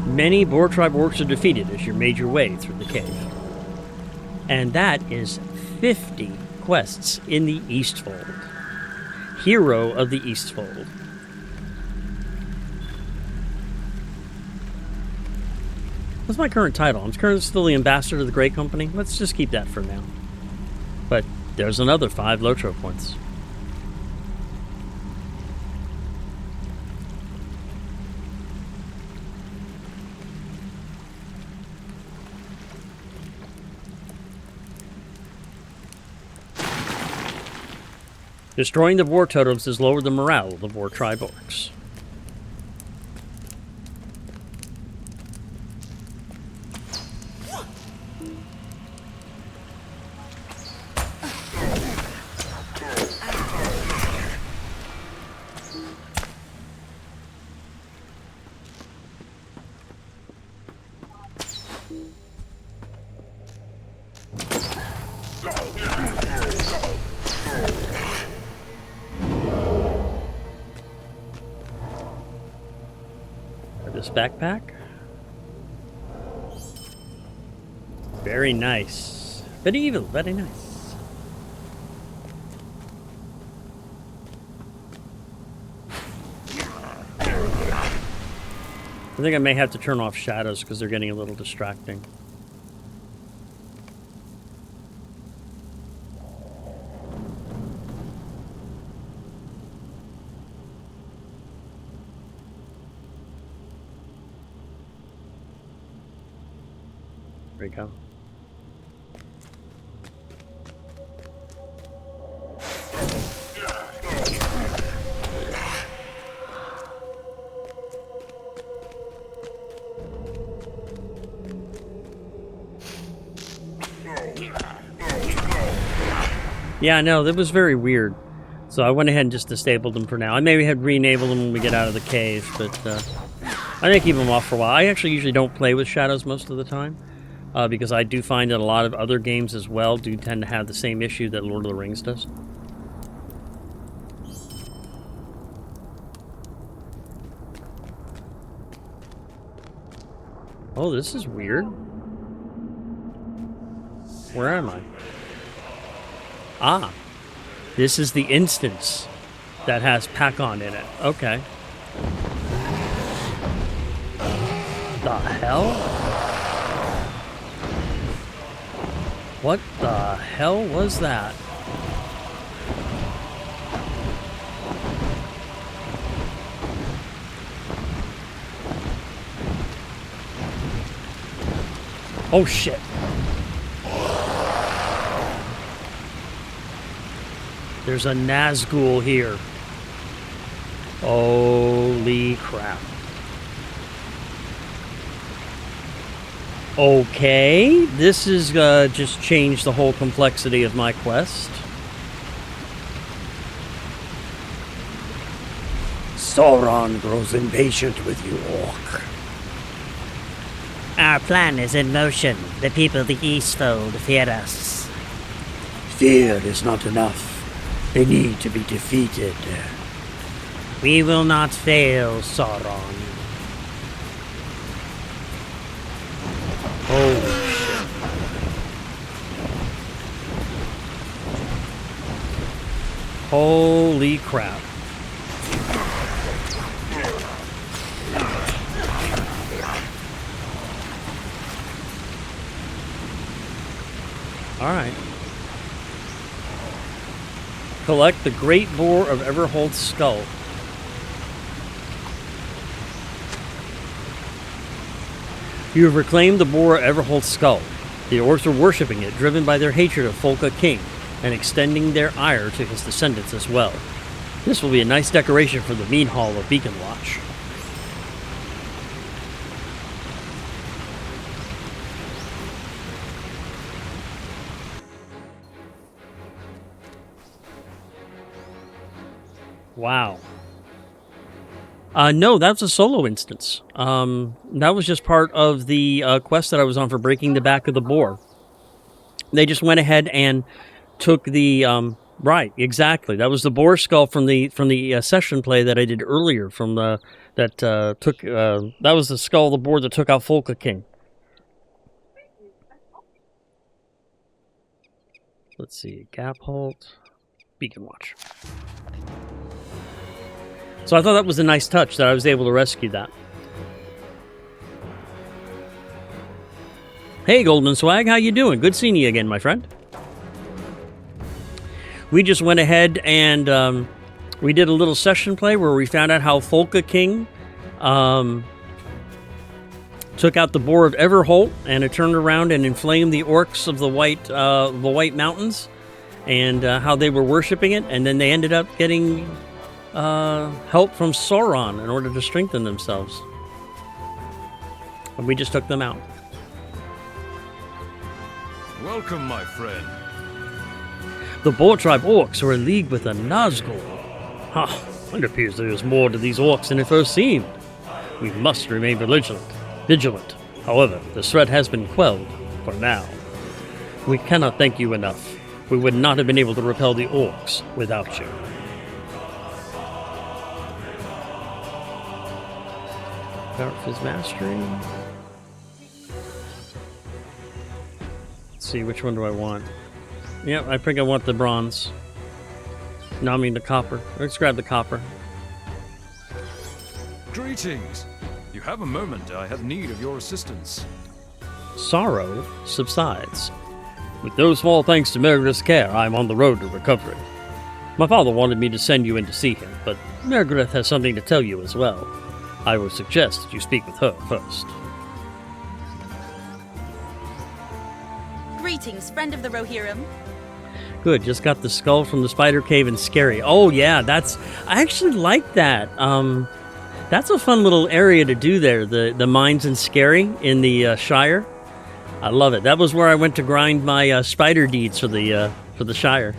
Many Boar-Tribe Orcs are defeated as you made your way through the cave. And that is 50 quests in the Eastfold. Hero of the Eastfold. What's my current title? I'm currently still the ambassador of the Great Company. Let's just keep that for now. But there's another 5 LOTRO points. Destroying the boar totems has lowered the morale of the Boar-Tribe Orcs. This backpack. Very nice. Very evil, very nice. I think I may have to turn off shadows because they're getting a little distracting. There we go. Yeah, no, that was very weird. So I went ahead and just disabled them for now. I maybe had re-enabled them when we get out of the cave, but I'm going to keep them off for a while. I actually usually don't play with shadows most of the time, because I do find that a lot of other games as well do tend to have the same issue that Lord of the Rings does. Oh, this is weird. Where am I? Ah, this is the instance that has Pakon in it. Okay. The hell? What the hell was that? Oh shit. There's a Nazgul here. Holy crap. Okay, this is just changed the whole complexity of my quest. Sauron grows impatient with you, Orc. Our plan is in motion. The people of the Eastfold fear us. Fear is not enough. They need to be defeated. We will not fail, Sauron. Holy shit. Holy crap. Alright. Collect the Great Boar of Everhold's skull. You have reclaimed the Boar of Everhold's skull. The orcs are worshipping it, driven by their hatred of Folka King, and extending their ire to his descendants as well. This will be a nice decoration for the mean hall of Beaconwatch. Wow. No, that's a solo instance. That was just part of the quest that I was on for breaking the back of the boar. They just went ahead and took the right, exactly. That was the boar skull from the session play that I did earlier. That was the skull of the boar that took out Folka King. Let's see, Gapholt, Beaconwatch. So I thought that was a nice touch that I was able to rescue that. Hey, Goldman Swag, how you doing? Good seeing you again, my friend. We just went ahead and we did a little session play where we found out how Folka King took out the Boar of Everholt, and it turned around and inflamed the orcs of the White Mountains, and how they were worshipping it, and then they ended up getting help from Sauron in order to strengthen themselves. And we just took them out. Welcome, my friend. The Boar-Tribe Orcs are in league with the Nazgul. It appears there is more to these orcs than it first seemed. We must remain vigilant. However, the threat has been quelled, for now. We cannot thank you enough. We would not have been able to repel the orcs without you. His mastery. Let's see, which one do I want? Yep, I think I want the bronze. No, I mean the copper. Let's grab the copper. Greetings. You have a moment. I have need of your assistance. Sorrow subsides. With no small thanks to Margaret's care, I am on the road to recovery. My father wanted me to send you in to see him, but Margaret has something to tell you as well. I would suggest that you speak with her first. Greetings, friend of the Rohirrim. Good, just got the skull from the spider cave in Scary. Oh yeah, I actually like that. That's a fun little area to do there, the mines in Scary in the Shire. I love it. That was where I went to grind my spider deeds for the Shire.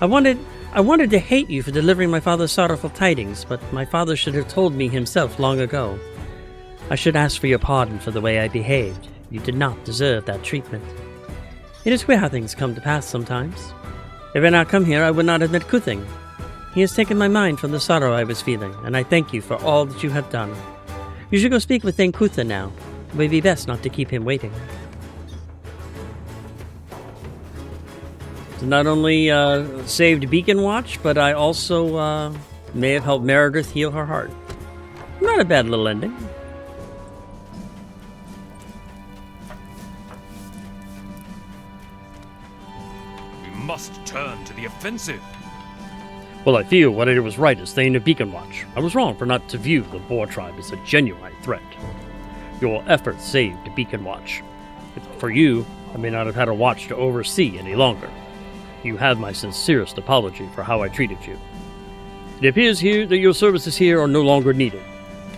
I wanted to hate you for delivering my father's sorrowful tidings, but my father should have told me himself long ago. I should ask for your pardon for the way I behaved. You did not deserve that treatment. It is queer how things come to pass sometimes. If I had not come here, I would not have met Kuthing. He has taken my mind from the sorrow I was feeling, and I thank you for all that you have done. You should go speak with Thane Kutha now. It would be best not to keep him waiting. So not only saved Beaconwatch, but I also may have helped Meredith heal her heart. Not a bad little ending. We must turn to the offensive. Well, I feel what I did was right as Thane of Beaconwatch. I was wrong for not to view the Boar-Tribe as a genuine threat. Your efforts saved Beaconwatch. For you, I may not have had a watch to oversee any longer. You have my sincerest apology for how I treated you. It appears here that your services here are no longer needed.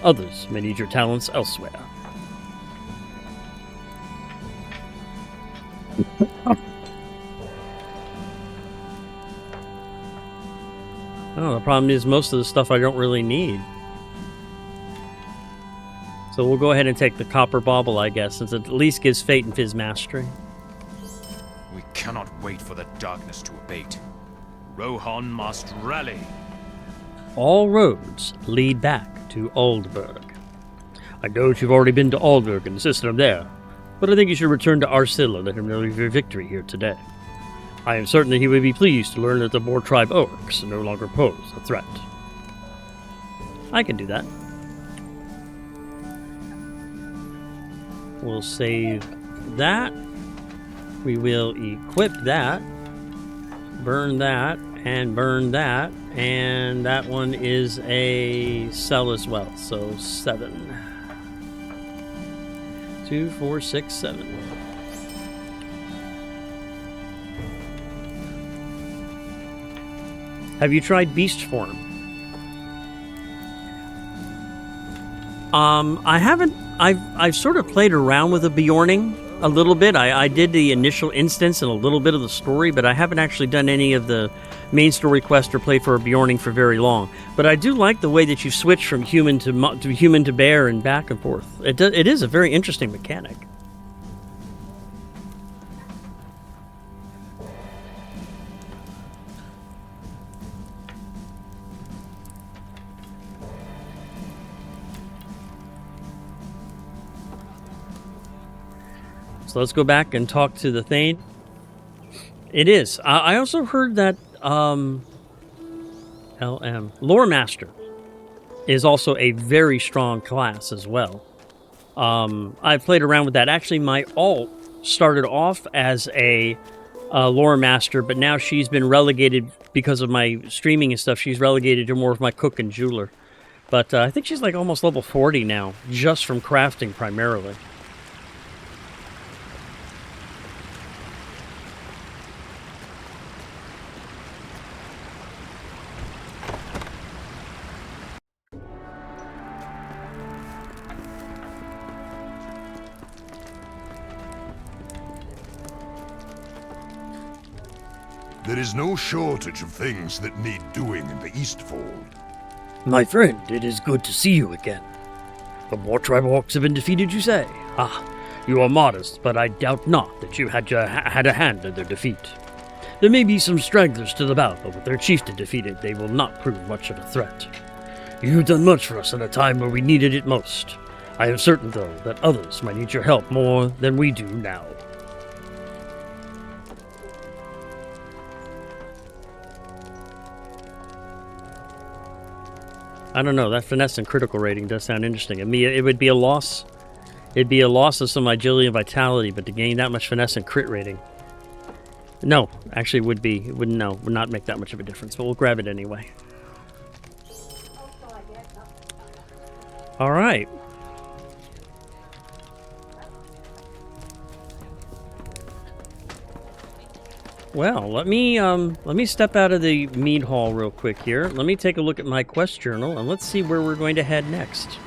Others may need your talents elsewhere. Oh, the problem is most of the stuff I don't really need. So we'll go ahead and take the copper bauble, I guess, since it at least gives Fate and Fizz mastery. We cannot wait for the darkness to abate. Rohan must rally. All roads lead back to Aldburg. I know that you've already been to Aldburg and assisted him there, but I think you should return to Arsil and let him know of your victory here today. I am certain that he would be pleased to learn that the Boar-Tribe Orcs no longer pose a threat. I can do that. We'll save that. We will equip that. Burn that. And burn that. And that one is a sell as well. So 7. 2, 4, 6, 7. Have you tried beast form? I haven't. I've sort of played around with a Bjorning a little bit. I did the initial instance and a little bit of the story, but I haven't actually done any of the main story quest or played for a Bjorning for very long. But I do like the way that you switch from human to human to bear and back and forth. It is a very interesting mechanic. So let's go back and talk to the Thane. It is. I also heard that Lore Master is also a very strong class as well. I've played around with that. Actually, my alt started off as a Lore Master, but now she's been relegated because of my streaming and stuff. She's relegated to more of my cook and jeweler. But I think she's like almost level 40 now, just from crafting primarily. There is no shortage of things that need doing in the Eastfold. My friend, it is good to see you again. The Boar-Tribe Orcs have been defeated, you say? Ah, you are modest, but I doubt not that you had a hand in their defeat. There may be some stragglers to the bout, but with their chieftain defeated, they will not prove much of a threat. You've done much for us in a time where we needed it most. I am certain, though, that others might need your help more than we do now. I don't know, that finesse and critical rating does sound interesting. I mean, it would be a loss. It'd be a loss of some agility and vitality, but to gain that much finesse and crit rating. No, actually would not make that much of a difference, but we'll grab it anyway. Alright. Well, let me step out of the mead hall real quick here. Let me take a look at my quest journal, and let's see where we're going to head next.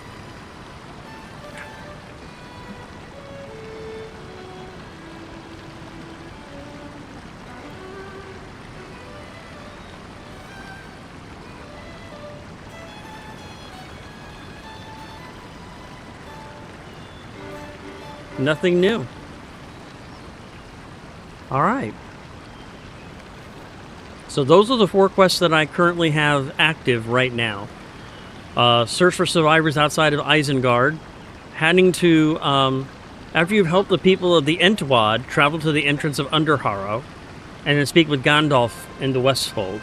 Nothing new. All right. So those are the 4 quests that I currently have active right now. Search for survivors outside of Isengard. Heading to, after you've helped the people of the Entwad, travel to the entrance of Underharrow. and then speak with Gandalf in the Westfold.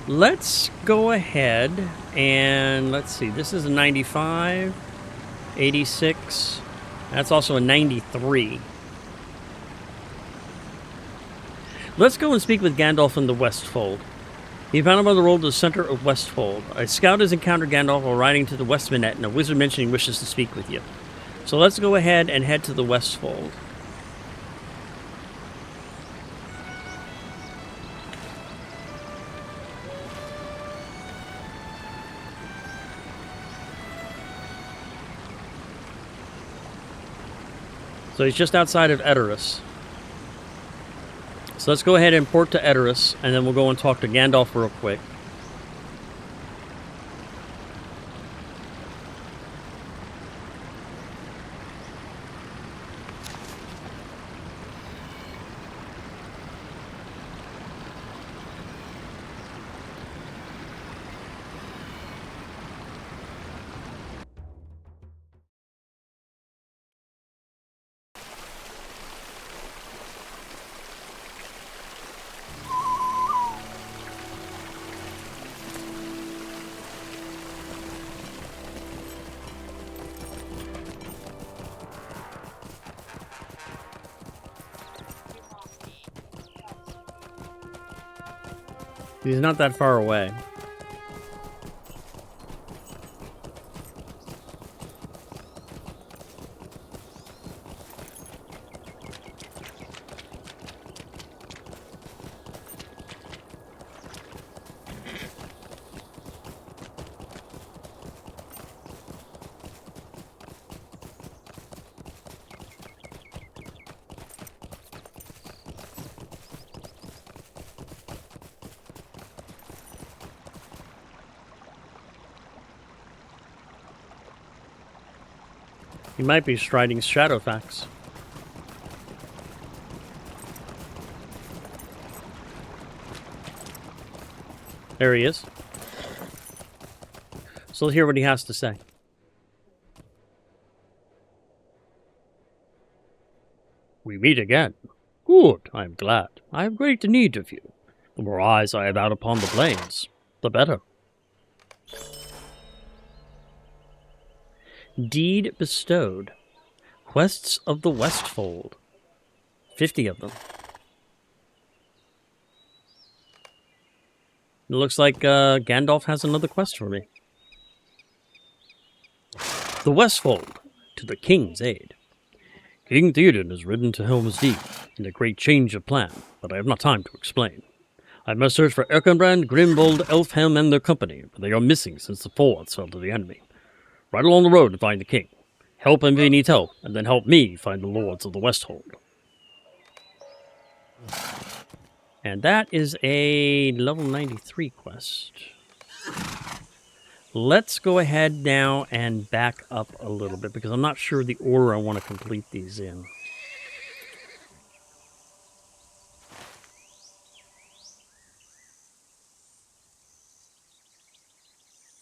Let's go ahead and let's see. This is a 95, 86. That's also a 93. Let's go and speak with Gandalf in the Westfold. He found him on the road to the center of Westfold. A scout has encountered Gandalf while riding to the Westminette, and a wizard mentioned he wishes to speak with you. So let's go ahead and head to the Westfold. So he's just outside of Edoras. So let's go ahead and port to Edoras, and then we'll go and talk to Gandalf real quick. He's not that far away. He might be striding Shadowfax. There he is. So let's hear what he has to say. We meet again. Good, I am glad. I have great need of you. The more eyes I have out upon the plains, the better. Deed bestowed. Quests of the Westfold. 50 of them. It looks like Gandalf has another quest for me. The Westfold, to the King's aid. King Theoden has ridden to Helm's Deep in a great change of plan, but I have not time to explain. I must search for Erkenbrand, Grimbold, Elfhelm, and their company, but they are missing since the forts fell to the enemy. Ride along the road to find the king. Help him if he needs help, and then help me find the lords of the Westfold. And that is a level 93 quest. Let's go ahead now and back up a little bit, because I'm not sure the order I want to complete these in.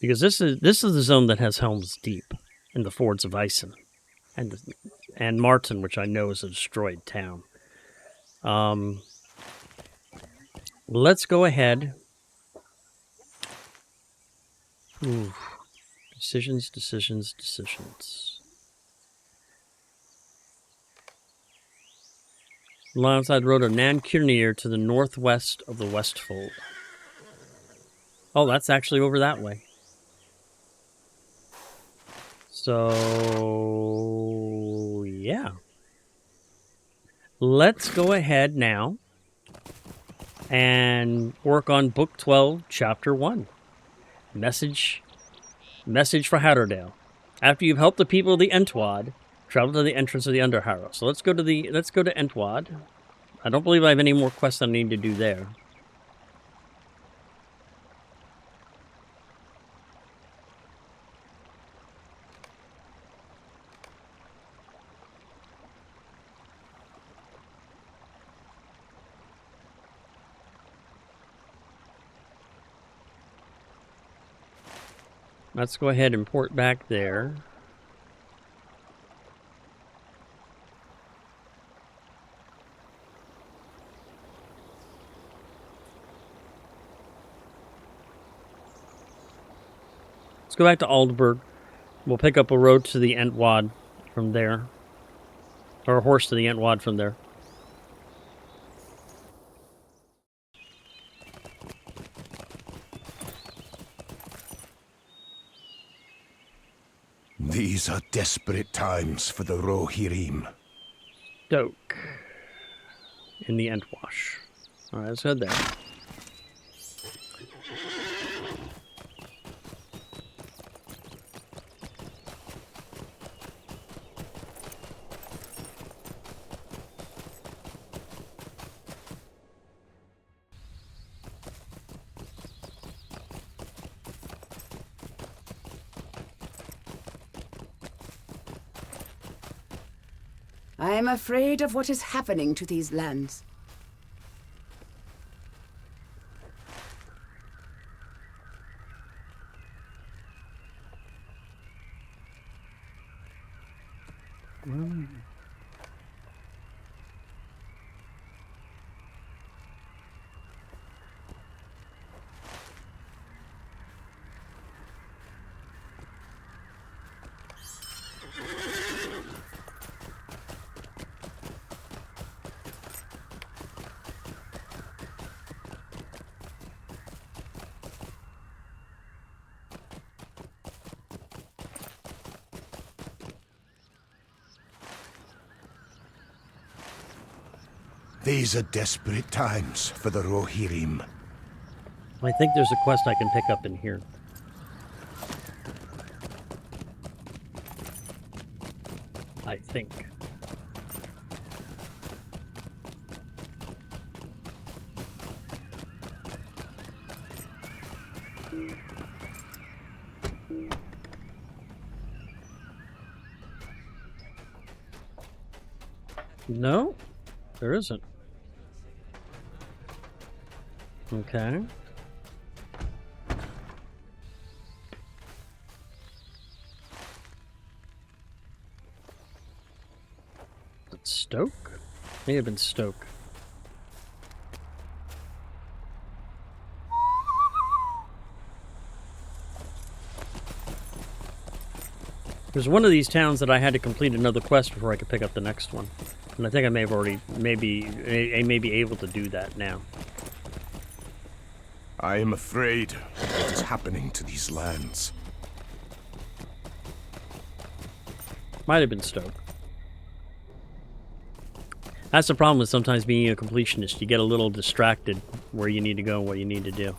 Because this is the zone that has Helm's Deep and the Fords of Isen and Martin, which I know is a destroyed town. Let's go ahead. Ooh. Decisions. Alongside the road of Nan Kirnir to the northwest of the Westfold. Oh, that's actually over that way. So, yeah. Let's go ahead now and work on Book 12, Chapter 1. Message for Harrowdale. After you've helped the people of the Entwad, travel to the entrance of the Underharrow. So let's go to Entwad. I don't believe I have any more quests I need to do there. Let's go ahead and port back there. Let's go back to Aldburg. We'll pick up a road to the Entwad from there. Or a horse to the Entwad from there. These are desperate times for the Rohirrim. Stoke. In the Entwash. Alright, let's head there. I am afraid of what is happening to these lands. These are desperate times for the Rohirrim. I think there's a quest I can pick up in here. I think. No, there isn't. Okay. It's Stoke? May have been Stoke. There's one of these towns that I had to complete another quest before I could pick up the next one. And I think I may have already, I may be able to do that now. I am afraid of what is happening to these lands. Might have been Stoke. That's the problem with sometimes being a completionist. You get a little distracted where you need to go and what you need to do.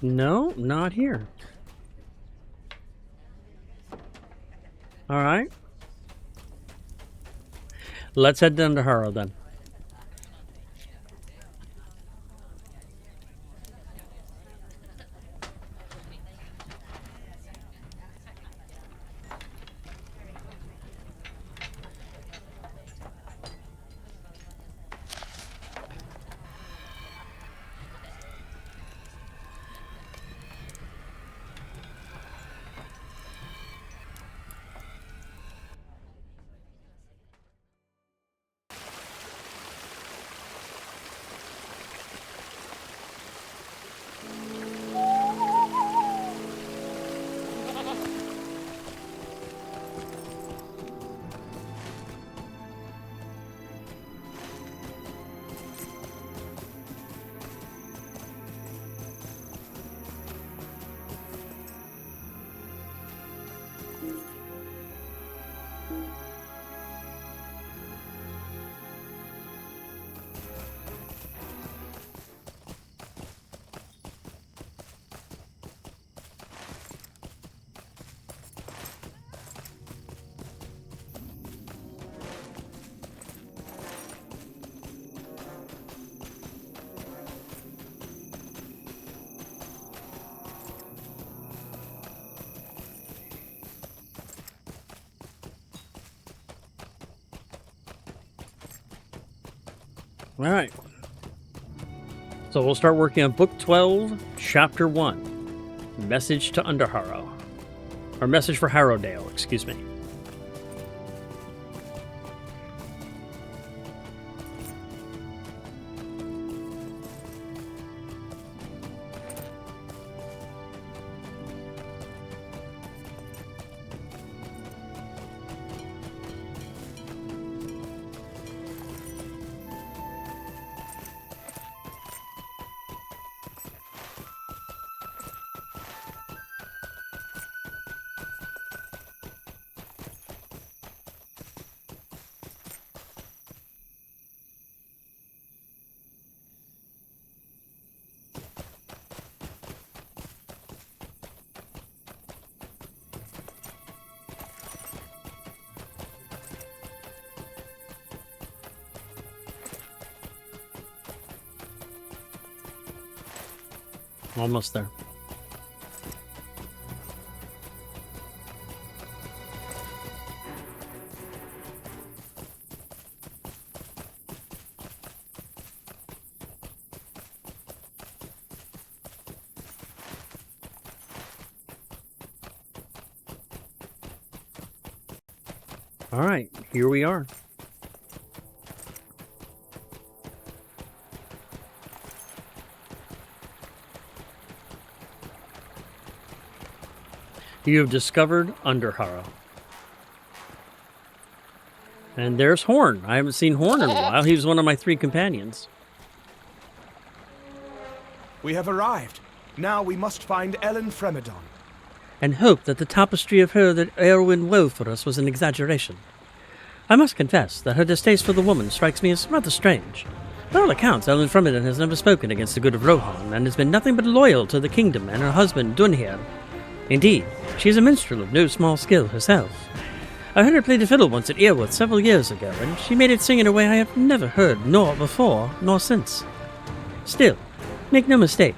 No, not here. All right. Let's head down to Harrow then. Alright. So we'll start working on Book 12, Chapter 1. Message to Underharrow. Or Message for Harrowdale, excuse me. Almost there. All right, here we are. You have discovered Underharrow. And there's Horn. I haven't seen Horn in a while. He was one of my 3 companions. We have arrived. Now we must find Ellen Fremedon. And hope that the tapestry of her that Erwin wove for us was an exaggeration. I must confess that her distaste for the woman strikes me as rather strange. By all accounts, Ellen Fremedon has never spoken against the good of Rohan, and has been nothing but loyal to the kingdom and her husband Dunhir. Indeed, she is a minstrel of no small skill herself. I heard her play the fiddle once at Earworth several years ago, and she made it sing in a way I have never heard, nor before, nor since. Still, make no mistake,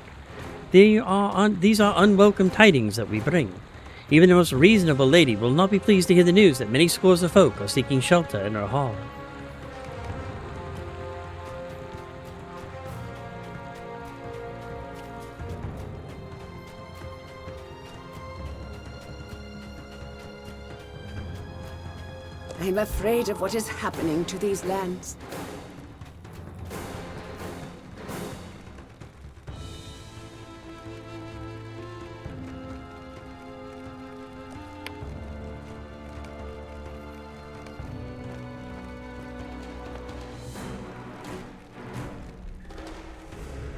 these are unwelcome tidings that we bring. Even the most reasonable lady will not be pleased to hear the news that many scores of folk are seeking shelter in her hall. I'm afraid of what is happening to these lands.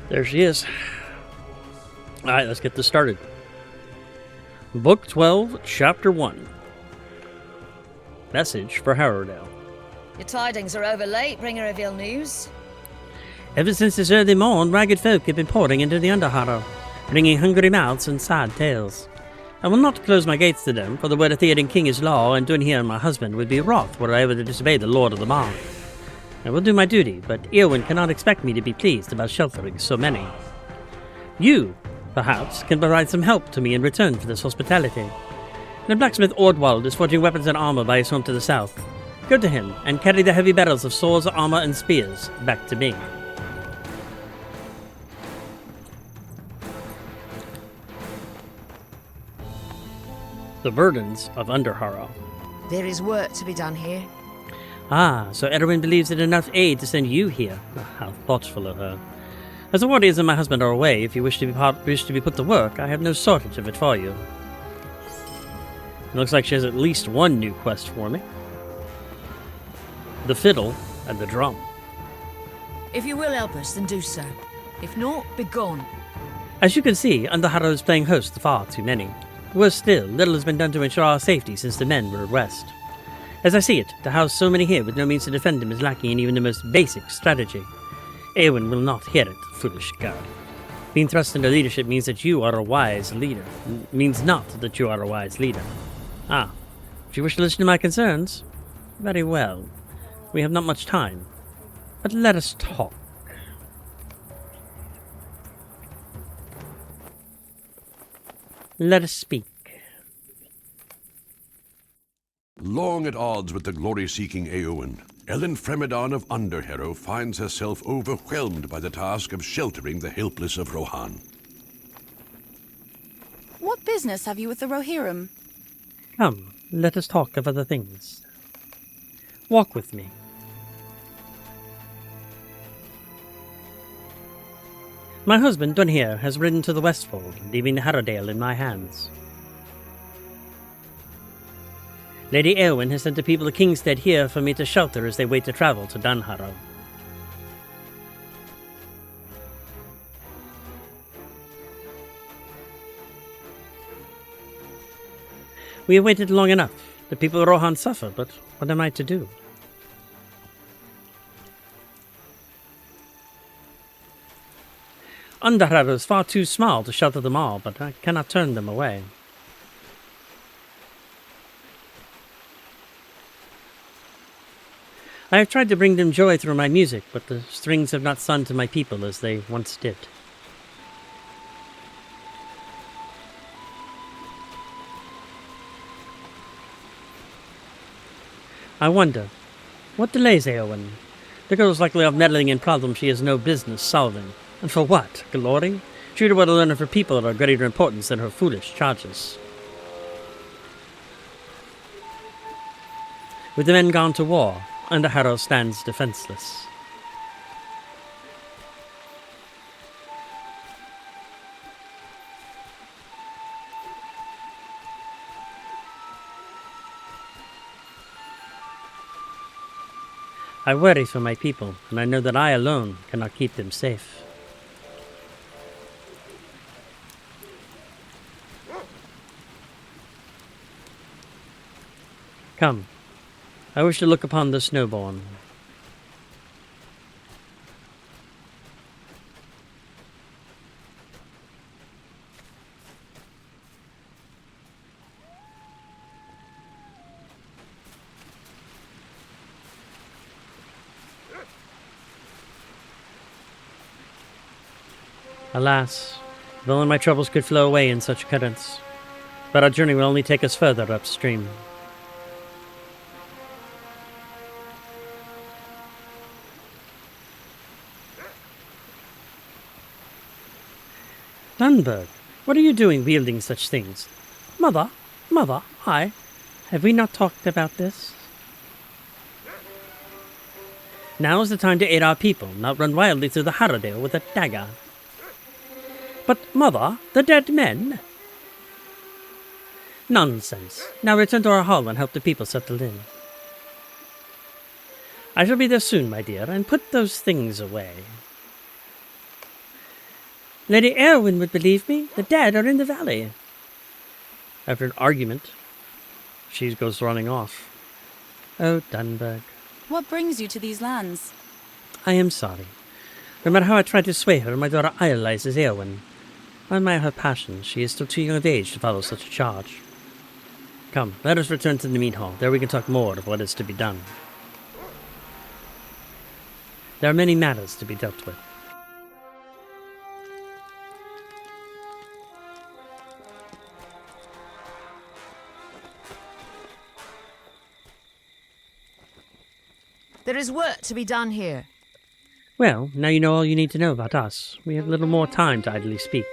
There she is. Alright, let's get this started. Book 12, Chapter 1. Message for Harrowdale. Your tidings are over late, bringer of ill news. Ever since this early morn, ragged folk have been pouring into the Underharrow, bringing hungry mouths and sad tales. I will not close my gates to them, for the word of Theoden King is law, and Dunhir, my husband, would be wroth were I ever to disobey the Lord of the Mark. I will do my duty, but Eowyn cannot expect me to be pleased about sheltering so many. You, perhaps, can provide some help to me in return for this hospitality. The blacksmith Ordwald is forging weapons and armor by his home to the south. Go to him, and carry the heavy barrels of swords, armor, and spears back to me. The burdens of Underharrow. There is work to be done here. Ah, so Erwin believes it enough aid to send you here. How thoughtful of her. As the warriors and my husband are away, if you wish to be put to work, I have no shortage of it for you. It looks like she has at least one new quest for me. The fiddle and the drum. If you will help us, then do so. If not, begone. As you can see, Underharrow is playing host to far too many. Worse still, little has been done to ensure our safety since the men were at rest. As I see it, to house so many here with no means to defend them is lacking in even the most basic strategy. Eowyn will not hear it, foolish girl. Being thrust into leadership means that you are a wise leader. Means not that you are a wise leader. Ah, if you wish to listen to my concerns, very well. We have not much time, but let us talk. Let us speak. Long at odds with the glory-seeking Eowyn, Ellen Fremedon of Underharrow finds herself overwhelmed by the task of sheltering the helpless of Rohan. What business have you with the Rohirrim? Come, let us talk of other things. Walk with me. My husband, Dunhir, has ridden to the Westfold, leaving Harrowdale in my hands. Lady Eowyn has sent the people of Kingstead here for me to shelter as they wait to travel to Dunharrow. We have waited long enough. The people of Rohan suffer, but what am I to do? Underharrow is far too small to shelter them all, but I cannot turn them away. I have tried to bring them joy through my music, but the strings have not sung to my people as they once did. I wonder, what delays Eowyn? The girl is likely off meddling in problems she has no business solving. And for what? Glory? She would want to learn of her people are of greater importance than her foolish charges. With the men gone to war, Underharrow stands defenseless. I worry for my people, and I know that I alone cannot keep them safe. Come, I wish to look upon the snowborn. Alas, if only my troubles could flow away in such currents. But our journey will only take us further upstream. Lundberg, what are you doing wielding such things? Mother, have we not talked about this? Now is the time to aid our people, not run wildly through the Harrowdale with a dagger. But, Mother, the dead men? Nonsense. Now return to our hall and help the people settle in. I shall be there soon, my dear, and put those things away. Lady Eowyn would believe me. The dead are in the valley. After an argument, she goes running off. Oh, Dunberg. What brings you to these lands? I am sorry. No matter how I try to sway her, my daughter idolizes Eowyn. I admire her passion. She is still too young of age to follow such a charge. Come, let us return to the mead hall. There we can talk more of what is to be done. There are many matters to be dealt with. There is work to be done here. Well, now you know all you need to know about us. We have little more time to idly speak.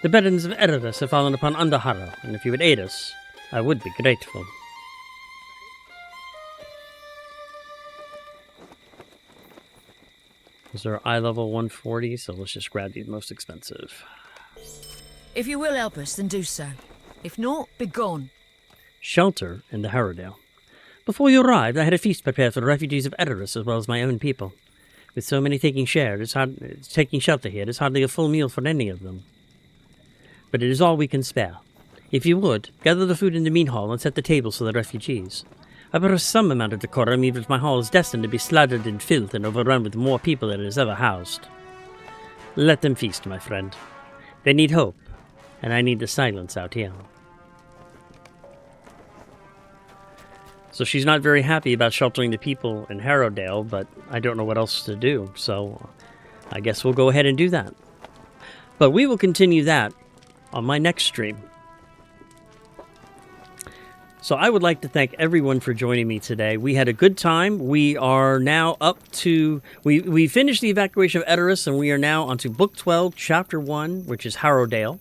The burdens of Edoras have fallen upon Underharrow, and if you would aid us, I would be grateful. Those are eye level 140, so let's just grab the most expensive. If you will help us, then do so. If not, begone. Shelter in the Harrowdale. Before you arrived, I had a feast prepared for the refugees of Edoras as well as my own people. With so many taking shelter here, it is hardly a full meal for any of them. But it is all we can spare. If you would, gather the food in the mead hall and set the tables for the refugees. I bear some amount of decorum, even if my hall is destined to be slathered in filth and overrun with more people than it has ever housed. Let them feast, my friend. They need hope, and I need the silence out here. So she's not very happy about sheltering the people in Harrowdale, but I don't know what else to do, so I guess we'll go ahead and do that. But we will continue that on my next stream. So I would like to thank everyone for joining me today. We had a good time. We are now up to... We finished the Evacuation of Edoras, and we are now onto Book 12, Chapter 1, which is Harrowdale.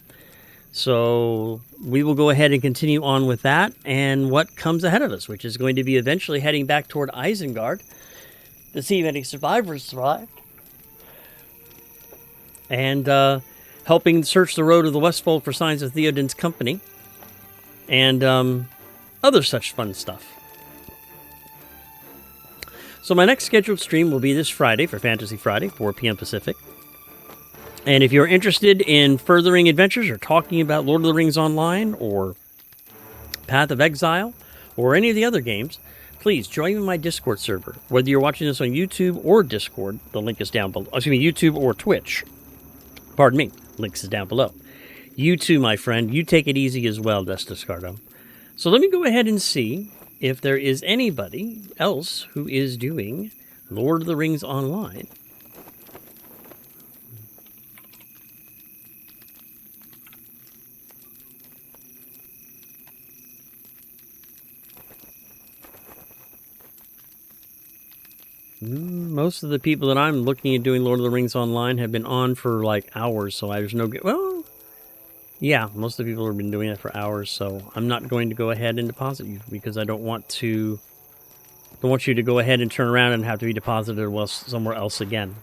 So we will go ahead and continue on with that and what comes ahead of us, which is going to be eventually heading back toward Isengard to see if any survivors survived. And helping search the road of the Westfold for signs of Theoden's company. And other such fun stuff. So my next scheduled stream will be this Friday for Fantasy Friday, 4 p.m. Pacific. And if you're interested in furthering adventures or talking about Lord of the Rings Online or Path of Exile or any of the other games, please join me in my Discord server. Whether you're watching this on YouTube or Discord, the link is down below. Excuse me, YouTube or Twitch. Pardon me, links is down below. You too, my friend. You take it easy as well, Destiscardo. So let me go ahead and see if there is anybody else who is doing Lord of the Rings Online. Most of the people that I'm looking at doing Lord of the Rings Online have been on for like hours, so there's no... Well, yeah, most of the people have been doing it for hours, so I'm not going to go ahead and deposit you because I don't want you to go ahead and turn around and have to be deposited somewhere else again.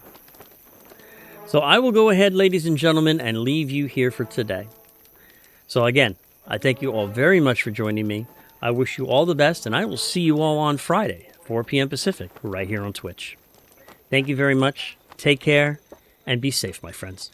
So I will go ahead, ladies and gentlemen, and leave you here for today. So again, I thank you all very much for joining me. I wish you all the best, and I will see you all on Friday, 4 p.m. Pacific, right here on Twitch. Thank you very much. Take care, and be safe, my friends.